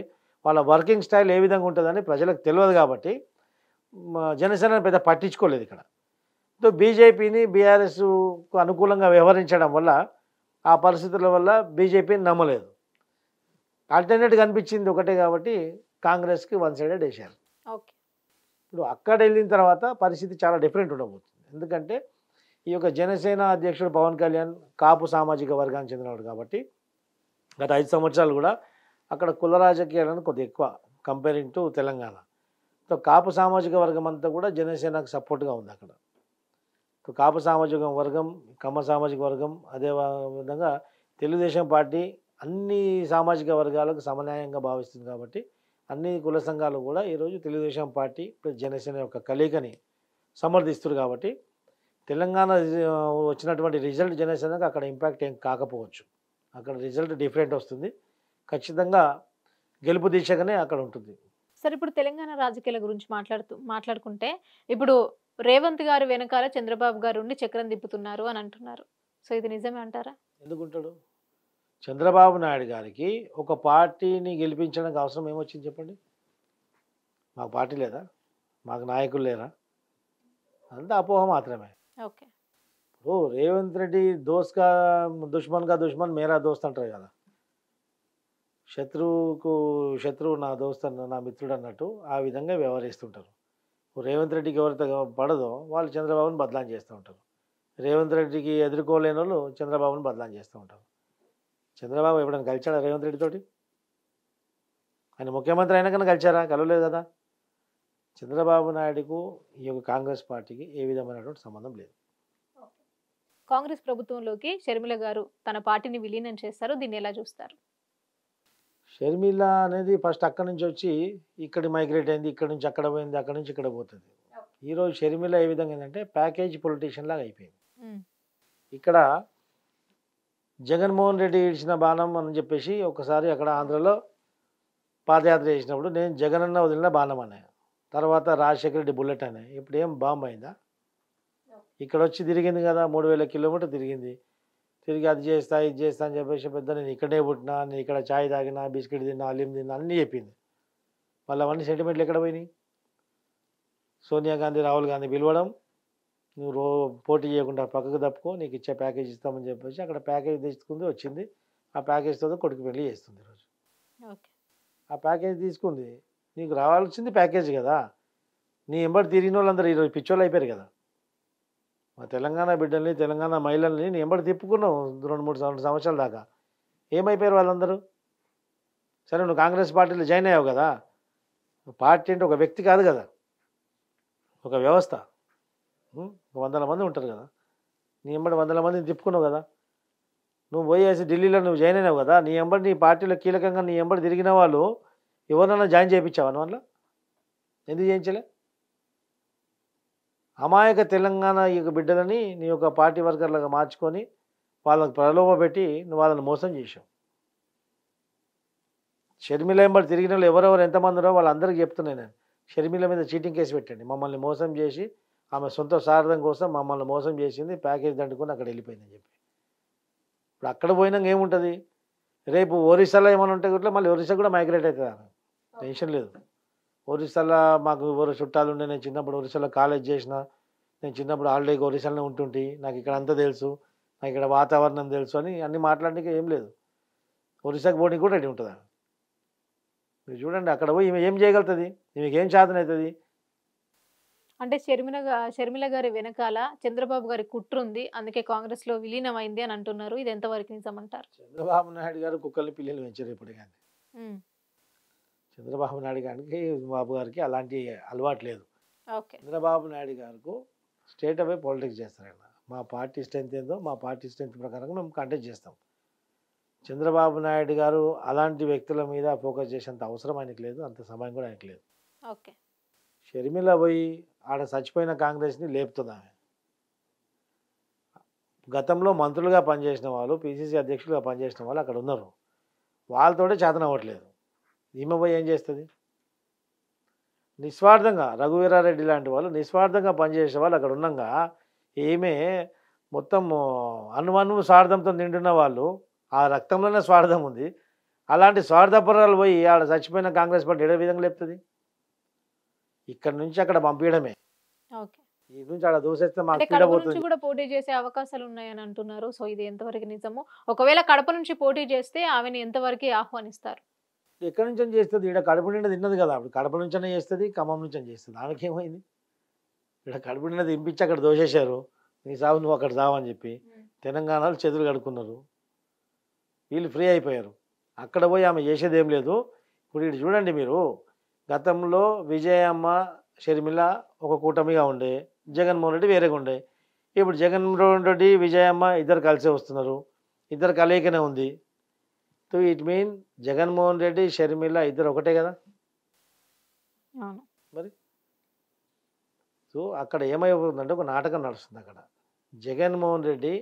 వాళ్ళ వర్కింగ్ స్టైల్ ఏ విధంగా ఉంటుందని ప్రజలకు తెలియదు. కాబట్టి జనసేన పెద్ద పట్టించుకోలేదు ఇక్కడ. సో బీజేపీని బీఆర్ఎస్కు అనుకూలంగా వ్యవహరించడం వల్ల ఆ పరిస్థితుల వల్ల బీజేపీని నమ్మలేదు. ఆల్టర్నేట్ కనిపించింది ఒకటే కాబట్టి కాంగ్రెస్కి వన్ సైడెడ్ వేశారు. ఓకే. ఇప్పుడు అక్కడ వెళ్ళిన తర్వాత పరిస్థితి చాలా డిఫరెంట్ ఉండబోతుంది. ఎందుకంటే ఈ యొక్క జనసేన అధ్యక్షుడు పవన్ కళ్యాణ్ కాపు సామాజిక వర్గానికి చెందినవాడు కాబట్టి గత 5 సంవత్సరాలు కూడా అక్కడ కుల రాజకీయాలను కొద్దిగా ఎక్కువ కంపేరింగ్ టు తెలంగాణ. సో కాపు సామాజిక వర్గం అంతా కూడా జనసేనకు సపోర్ట్గా ఉంది అక్కడ. సో కాపు సామాజిక వర్గం, కమ్మ సామాజిక వర్గం, అదే విధంగా తెలుగుదేశం పార్టీ అన్ని సామాజిక వర్గాలకు సమన్యాయంగా భావిస్తుంది కాబట్టి అన్ని కుల సంఘాలు కూడా ఈరోజు తెలుగుదేశం పార్టీ ప్లస్ జనసేన యొక్క కలయికని సమర్థిస్తారు. కాబట్టి తెలంగాణ వచ్చినటువంటి రిజల్ట్ జనసేనకు అక్కడ ఇంపాక్ట్ ఏం కాకపోవచ్చు. అక్కడ రిజల్ట్ డిఫరెంట్ వస్తుంది. ఖచ్చితంగా గెలుపు దిశగానే అక్కడ ఉంటుంది. సరే ఇప్పుడు తెలంగాణ రాజకీయాల గురించి మాట్లాడుకుంటే ఇప్పుడు రేవంత్ గారు వెనకాల చంద్రబాబు గారు ఉండి చక్రం తిప్పుతున్నారు అని అంటున్నారు. సో ఇది నిజమే అంటారా? ఎందుకుంటాడు? చంద్రబాబు నాయుడు గారికి ఒక పార్టీని గెలిపించడానికి అవసరం ఏమొచ్చింది చెప్పండి? మాకు పార్టీ లేదా, మాకు నాయకులు లేరా? అంతా అపోహ మాత్రమే. ఓకే. ఇప్పుడు రేవంత్ రెడ్డి దోస్కా దుష్మన్ మేరా దోస్త్ అంటారు కదా, శత్రువుకు శత్రువు నా దోస్త్ నా మిత్రుడు అన్నట్టు ఆ విధంగా వ్యవహరిస్తుంటారు. రేవంత్ రెడ్డికి ఎవరితో పడదో వాళ్ళు చంద్రబాబుని బదలాం చేస్తూ ఉంటారు. రేవంత్ రెడ్డికి ఎదుర్కోలేని వాళ్ళు చంద్రబాబుని బదలాం చేస్తూ ఉంటారు. చంద్రబాబు ఎప్పుడైనా కలిచాడా రేవంత్ రెడ్డితోటి? ఆయన ముఖ్యమంత్రి అయినా కన్నా కలిచారా? కలవలేదు కదా. చంద్రబాబు నాయుడుకు ఈ యొక్క కాంగ్రెస్ పార్టీకి ఏ విధమైనటువంటి సంబంధం లేదు. కాంగ్రెస్ ప్రభుత్వంలోకి షర్మిల గారు తన పార్టీని విలీనం చేస్తారు, దీన్ని ఎలా చూస్తారు? షర్మిల అనేది ఫస్ట్ అక్కడి నుంచి వచ్చి ఇక్కడ మైగ్రేట్ అయింది, ఇక్కడ నుంచి అక్కడ పోయింది, అక్కడ నుంచి ఇక్కడ పోతుంది. ఈరోజు షర్మిల ఏ విధంగా ఏంటంటే ప్యాకేజ్ పొలిటీషియన్ లాగా అయిపోయింది. ఇక్కడ జగన్మోహన్ రెడ్డి ఇచ్చిన బాణం అని చెప్పేసి ఒకసారి అక్కడ ఆంధ్రలో పాదయాత్ర చేసినప్పుడు నేను జగనన్న వదిలిన బాణం అన్నాను, తర్వాత రాజశేఖర రెడ్డి బుల్లెట్ అన్నాయి. ఇప్పుడు ఏం బాంబు అయిందా? ఇక్కడ వచ్చి తిరిగింది కదా, 3000 కిలోమీటర్ తిరిగింది. తిరిగి అది చేస్తా ఇది చేస్తా అని చెప్పేసి పెద్ద నేను ఇక్కడే పుట్టినా, నేను ఇక్కడ ఛాయ్ తాగినా, బిస్కెట్ తిన్నా, అల్లిం తిన్నా అన్నీ చెప్పింది. మళ్ళీ అవన్నీ సెంటిమెంట్లు ఎక్కడ పోయినాయి? సోనియా గాంధీ, రాహుల్ గాంధీ పిలవడం, నువ్వు పోటీ చేయకుండా పక్కకు తప్పుకో, నీకు ఇచ్చే ప్యాకేజ్ ఇస్తామని చెప్పేసి అక్కడ ప్యాకేజ్ తెచ్చుకుంది, వచ్చింది. ఆ ప్యాకేజ్తో కొడుకు పెళ్లి చేస్తుంది ఈరోజు. ఓకే. ఆ ప్యాకేజ్ తీసుకుంది. నీకు రావాల్సింది ప్యాకేజ్ కదా. నీ ఎంబడి తిరిగిన వాళ్ళందరూ ఈరోజు పిచ్చోళ్ళు అయిపోయారు కదా. మా తెలంగాణ బిడ్డల్ని, తెలంగాణ మహిళల్ని నీ ఎంబడి తిప్పుకున్నావు 2 సంవత్సరాల దాకా. ఏమైపోయారు వాళ్ళందరూ? సరే నువ్వు కాంగ్రెస్ పార్టీలో జాయిన్ అయ్యావు కదా. పార్టీ అంటే ఒక వ్యక్తి కాదు కదా, ఒక వ్యవస్థ. ఒక 100 మంది ఉంటారు కదా. నీ ఎంబడి 100 మందిని తిప్పుకున్నావు కదా. నువ్వు పోయేసి ఢిల్లీలో నువ్వు జాయిన్ అయినావు కదా. నీ ఎంబడి నీ పార్టీలో కీలకంగా నీ ఎంబడి తిరిగిన వాళ్ళు ఎవరినైనా జాయిన్ చేయించావా నువ్వు? ఎందుకు చేయించలే? అమాయక తెలంగాణ ఈ యొక్క బిడ్డలని నీ యొక్క పార్టీ వర్కర్లుగా మార్చుకొని వాళ్ళకి ప్రలోభ పెట్టి నువ్వు వాళ్ళని మోసం చేసావు. షర్మిల ఎంబడి తిరిగిన వాళ్ళు ఎవరెవరు ఎంతమంది ఉన్నారో వాళ్ళందరికీ చెప్తున్నాను నేను. షర్మిల మీద చీటింగ్ కేసు పెట్టండి. మమ్మల్ని మోసం చేసి ఆమె సొంత స్వార్థం కోసం మమ్మల్ని మోసం చేసింది, ప్యాకేజ్ దండుకొని అక్కడ వెళ్ళిపోయిందని చెప్పి. ఇప్పుడు అక్కడ పోయినాక ఏముంటుంది? రేపు ఒరిస్సాలో ఏమైనా ఉంటే కూడా మళ్ళీ ఒరిస్సా కూడా మైగ్రేట్ అవుతుంది. ఆమె టెన్షన్ లేదు. ఒరిస్సాలో మాకు ఎవరు చుట్టాలు ఉండే, నేను చిన్నప్పుడు ఒరిస్సాలో కాలేజ్ చేసిన, నేను చిన్నప్పుడు హాలిడేకి ఒరిస్సాలోనే ఉంటుంటే నాకు ఇక్కడ అంతా తెలుసు, నాకు ఇక్కడ వాతావరణం తెలుసు అని అన్నీ మాట్లాడడానికి ఏం లేదు. ఒరిస్సాకి పోవడానికి కూడా రెడీ ఉంటుంది. మీరు చూడండి అక్కడ పోయి ఈమె ఏం చేయగలుగుతుంది? ఈమెకి ఏం సాధన అవుతుంది? అంటే షర్మిల గారి వెనకాల చంద్రబాబు గారి కుట్ర ఉంది, అందుకే కాంగ్రెస్ లో విలీనమైంది అని అంటున్నారు. ఇది ఎంతవరకు నిజమంటారు? చంద్రబాబు నాయుడు గారు కుక్కల్ని పిల్లలు పెంచారు ఇప్పుడు. కానీ ఉమ్. చంద్రబాబు నాయుడు గారికి బాబు గారికి అలాంటి అలవాటు లేదు. ఓకే. చంద్రబాబు నాయుడు గారికి స్టేట్ అవే పాలిటిక్స్ చేస్తారు ఆయన. మా పార్టీ స్ట్రెంత్ ఏందో మా పార్టీ స్ట్రెంత్ ప్రకారంగా మేము కంటెస్ట్ చేస్తాం. చంద్రబాబు నాయుడు గారు అలాంటి వ్యక్తుల మీద ఫోకస్ చేసేంత అవసరం ఆయనకు లేదు, అంత సమయం కూడా ఆయనకు లేదు. ఓకే. షర్మిల పోయి ఆడ చచ్చిపోయిన కాంగ్రెస్ని లేపుతుంది ఆమె. గతంలో మంత్రులుగా పనిచేసిన వాళ్ళు, పిసిసి అధ్యక్షులుగా పనిచేసిన వాళ్ళు అక్కడ ఉన్నారు. వాళ్ళతోటే చేతన అవ్వట్లేదు. ఈమె పోయి ఏం చేస్తుంది? నిస్వార్థంగా రఘువీరారెడ్డి లాంటి వాళ్ళు నిస్వార్థంగా పనిచేసే వాళ్ళు అక్కడ ఉన్నాగా ఈమె మొత్తం అనువనువు స్వార్థంతో నిండున్న వాళ్ళు, ఆ రక్తంలోనే స్వార్థం ఉంది. అలాంటి స్వార్థపరాలు పోయి ఆడ చచ్చిపోయిన కాంగ్రెస్ పార్టీ ఏ విధంగా లేపుతుంది? ఇక్కడ నుంచి అక్కడ పంపించడమే. ఓకే. ఈ నుంచి ఆడ దూసేస్తే మాకు అంటే పీడ కడప పోతుంది. నుంచి కూడా పోటీ చేసే అవకాశాలు ఉన్నాయని అంటున్నారు. సో ఇది ఎంతవరకు నిజము? ఒకవేళ కడప నుంచి పోటీ చేస్తే ఆమెను ఎంతవరకు ఆహ్వానిస్తారు? ఎక్కడి నుంచి చేస్తుంది? ఇక్కడ కడుపు నిండా తిన్నది కదా. అప్పుడు కడప నుంచనే చేస్తుంది, ఖమ్మం నుంచి చేస్తుంది. ఆమెకేమైంది? ఇక్కడ కడుపు నిండా తినిపించి అక్కడ దోసేశారు. నీ సాగు నువ్వు అక్కడ సావని చెప్పి తెలంగాణలో చేతులు కడుక్కున్నారు. వీళ్ళు ఫ్రీ అయిపోయారు. అక్కడ పోయి ఆమె చేసేది ఏం లేదు. ఇప్పుడు ఇటు చూడండి మీరు, గతంలో విజయమ్మ షర్మిల ఒక కూటమిగా ఉండే, జగన్మోహన్ రెడ్డి వేరేగా ఉండే. ఇప్పుడు జగన్మోహన్ రెడ్డి విజయమ్మ ఇద్దరు కలిసే వస్తున్నారు, ఇద్దరు కలయికనే ఉంది. So it mean Jaganmohan Reddy Sharmila ఇద్దరు ఒకటే కదా అవును. మరి. సో అక్కడ ఏమైపోతుందంటే ఒక నాటకం నడుస్తుంది అక్కడ. జగన్మోహన్ రెడ్డి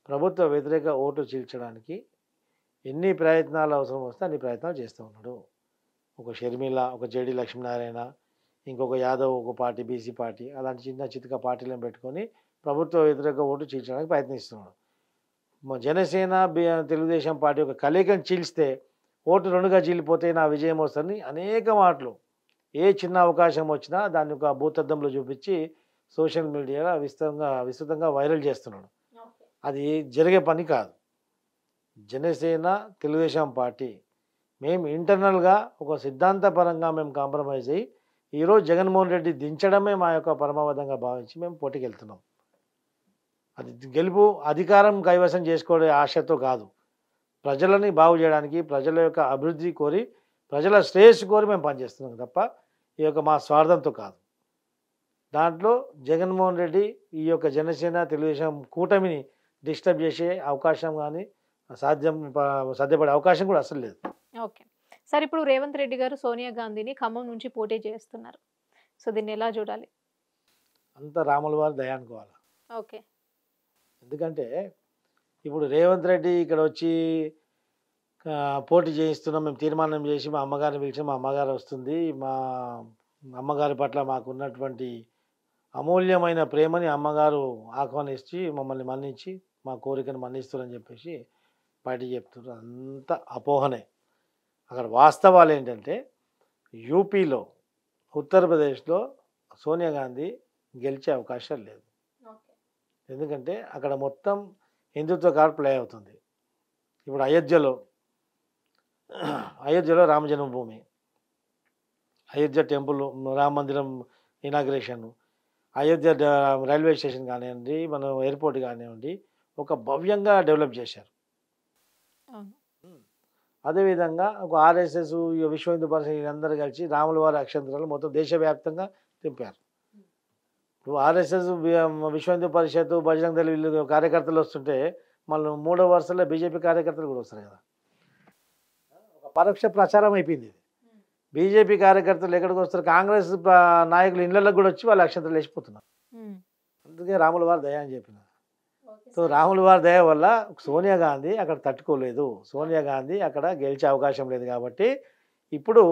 ప్రభుత్వ వ్యతిరేక ఓటు చీల్చడానికి ఎన్ని ప్రయత్నాలు అవసరం వస్తే అన్ని ప్రయత్నాలు చేస్తూ ఉన్నాడు. ఒక షర్మిల, ఒక జేడి లక్ష్మీనారాయణ, ఇంకొక యాదవ్, ఒక పార్టీ బీసీ పార్టీ, అలాంటి చిన్న చితక పార్టీలను పెట్టుకొని ప్రభుత్వ వ్యతిరేక ఓటు చీల్చడానికి ప్రయత్నిస్తున్నాడు. జనసేన తెలుగుదేశం పార్టీ ఒక కలయికను చీల్స్తే ఓటు రెండుగా చీలిపోతే నా విజయం వస్తుందని అనేక మాటలు, ఏ చిన్న అవకాశం వచ్చినా దాన్ని ఒక భూతద్దంలో చూపించి సోషల్ మీడియాలో విస్తృతంగా వైరల్ చేస్తున్నాడు. అది జరిగే పని కాదు. జనసేన తెలుగుదేశం పార్టీ మేము ఇంటర్నల్గా ఒక సిద్ధాంతపరంగా మేము కాంప్రమైజ్ అయ్యి ఈరోజు జగన్మోహన్ రెడ్డి దించడమే మా యొక్క పరమావధంగా భావించి మేము పోటీకి వెళ్తున్నాం. అది గెలుపు అధికారం కైవసం చేసుకోవడే ఆశతో కాదు, ప్రజలని బాగు చేయడానికి, ప్రజల యొక్క అభివృద్ధి కోరి, ప్రజల శ్రేయస్సు కోరి మేము పనిచేస్తున్నాం తప్ప ఈ యొక్క మా స్వార్థంతో కాదు. దాంట్లో జగన్మోహన్ రెడ్డి ఈ యొక్క జనసేన తెలుగుదేశం కూటమిని డిస్టర్బ్ చేసే అవకాశం కానీ సాధ్యపడే అవకాశం కూడా అసలు లేదు. ఓకే. సార్, ఇప్పుడు రేవంత్ రెడ్డి గారు సోనియా గాంధీని ఖమ్మం నుంచి పోటీ చేస్తున్నారు. సో దీన్ని ఎలా చూడాలి? అంత రాముల వారి దయ అనుకోవాలి. ఓకే. ఎందుకంటే ఇప్పుడు రేవంత్ రెడ్డి ఇక్కడ వచ్చి పోటీ చేయిస్తున్నాం, మేము తీర్మానం చేసి మా అమ్మగారిని పిలిచి మా అమ్మగారు వస్తుంది, మా అమ్మగారి పట్ల మాకు ఉన్నటువంటి అమూల్యమైన ప్రేమని అమ్మగారు ఆహ్వానించి మమ్మల్ని మన్నించి మా కోరికను మన్నిస్తారని చెప్పేసి పార్టీ చెప్తున్నారు. అంత అపోహనే. అక్కడ వాస్తవాలు ఏంటంటే యూపీలో, ఉత్తరప్రదేశ్లో సోనియా గాంధీ గెలిచే అవకాశం లేదు. ఎందుకంటే అక్కడ మొత్తం హిందుత్వ కార్డు ప్లే అవుతుంది. ఇప్పుడు అయోధ్యలో రామ జన్మభూమి, అయోధ్య టెంపుల్, రామ మందిరం ఇనాగ్రేషన్, అయోధ్య రైల్వే స్టేషన్ కానివ్వండి, మన ఎయిర్పోర్ట్ కానివ్వండి, ఒక భవ్యంగా డెవలప్ చేశారు. అదేవిధంగా ఒక ఆర్ఎస్ఎస్, విశ్వ హిందూ పరిషత్ అందరూ కలిసి రాముల వారి అక్షంతరాలు మొత్తం దేశవ్యాప్తంగా తింపారు. ఇప్పుడు ఆర్ఎస్ఎస్, విశ్వ హిందూ పరిషత్, బజరంగ దళ వీళ్ళు కార్యకర్తలు వస్తుంటే మళ్ళీ 3వ వరుసలో బీజేపీ కార్యకర్తలు కూడా వస్తారు కదా. ఒక పరోక్ష ప్రచారం అయిపోయింది ఇది. బీజేపీ కార్యకర్తలు ఎక్కడికి వస్తారు, కాంగ్రెస్ నాయకులు ఇళ్లకు కూడా వచ్చి వాళ్ళు అక్షంతరాలు వేసిపోతున్నారు. అందుకే రాముల వారి దయ అని చెప్పిన. సో రాముల వారి దయ వల్ల సోనియా గాంధీ అక్కడ తట్టుకోలేదు, సోనియా గాంధీ అక్కడ గెలిచే అవకాశం లేదు. కాబట్టి ఇప్పుడు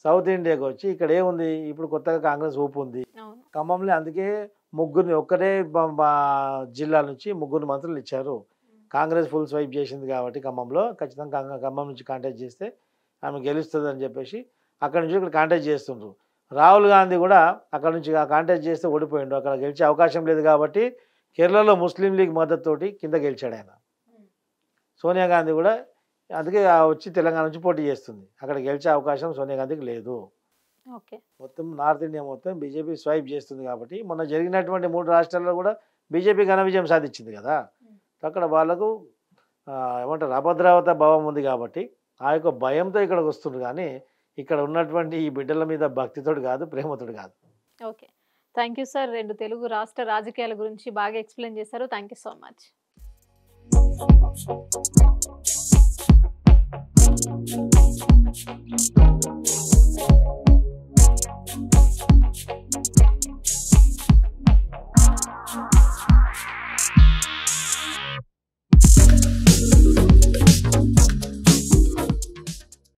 సౌత్ ఇండియాకి వచ్చి ఇక్కడ ఏముంది, ఇప్పుడు కొత్తగా కాంగ్రెస్ ఊపు ఉంది ఖమ్మంలో. అందుకే ఒక్కరే జిల్లా నుంచి 3 మంత్రులు ఇచ్చారు. కాంగ్రెస్ ఫుల్ స్వైప్ చేసింది కాబట్టి ఖమ్మంలో ఖచ్చితంగా ఖమ్మం నుంచి కాంటాక్ట్ చేస్తే ఆమె గెలుస్తుంది అని చెప్పేసి అక్కడ నుంచి ఇక్కడ కాంటాక్ట్ చేస్తుండ్రు. రాహుల్ గాంధీ కూడా అక్కడ నుంచి కాంటాక్ట్ చేస్తే ఓడిపోయిండు, అక్కడ గెలిచే అవకాశం లేదు. కాబట్టి కేరళలో ముస్లిం లీగ్ మద్దతుతోటి కింద గెలిచాడు ఆయన. సోనియా గాంధీ కూడా అందుకే వచ్చి తెలంగాణ నుంచి పోటీ చేస్తుంది. అక్కడ గెలిచే అవకాశం సోనియా గాంధీకి లేదు. మొత్తం నార్త్ ఇండియా మొత్తం బీజేపీ స్వైప్ చేస్తుంది. కాబట్టి మొన్న జరిగినటువంటి 3 రాష్ట్రాల్లో కూడా బీజేపీ ఘన విజయం సాధించింది కదా. అక్కడ వాళ్ళకు ఏమంటారు అభద్రావత భావం ఉంది. కాబట్టి ఆ యొక్క భయంతో ఇక్కడికి వస్తుంది. కానీ ఇక్కడ ఉన్నటువంటి ఈ బిడ్డల మీద భక్తితోడు కాదు, ప్రేమతోడు కాదు. Okay, thank you sir. 2 Telugu రాష్ట్ర రాజకీయాల గురించి బాగా ఎక్స్ప్లెయిన్ చేశారు. Thank you so much.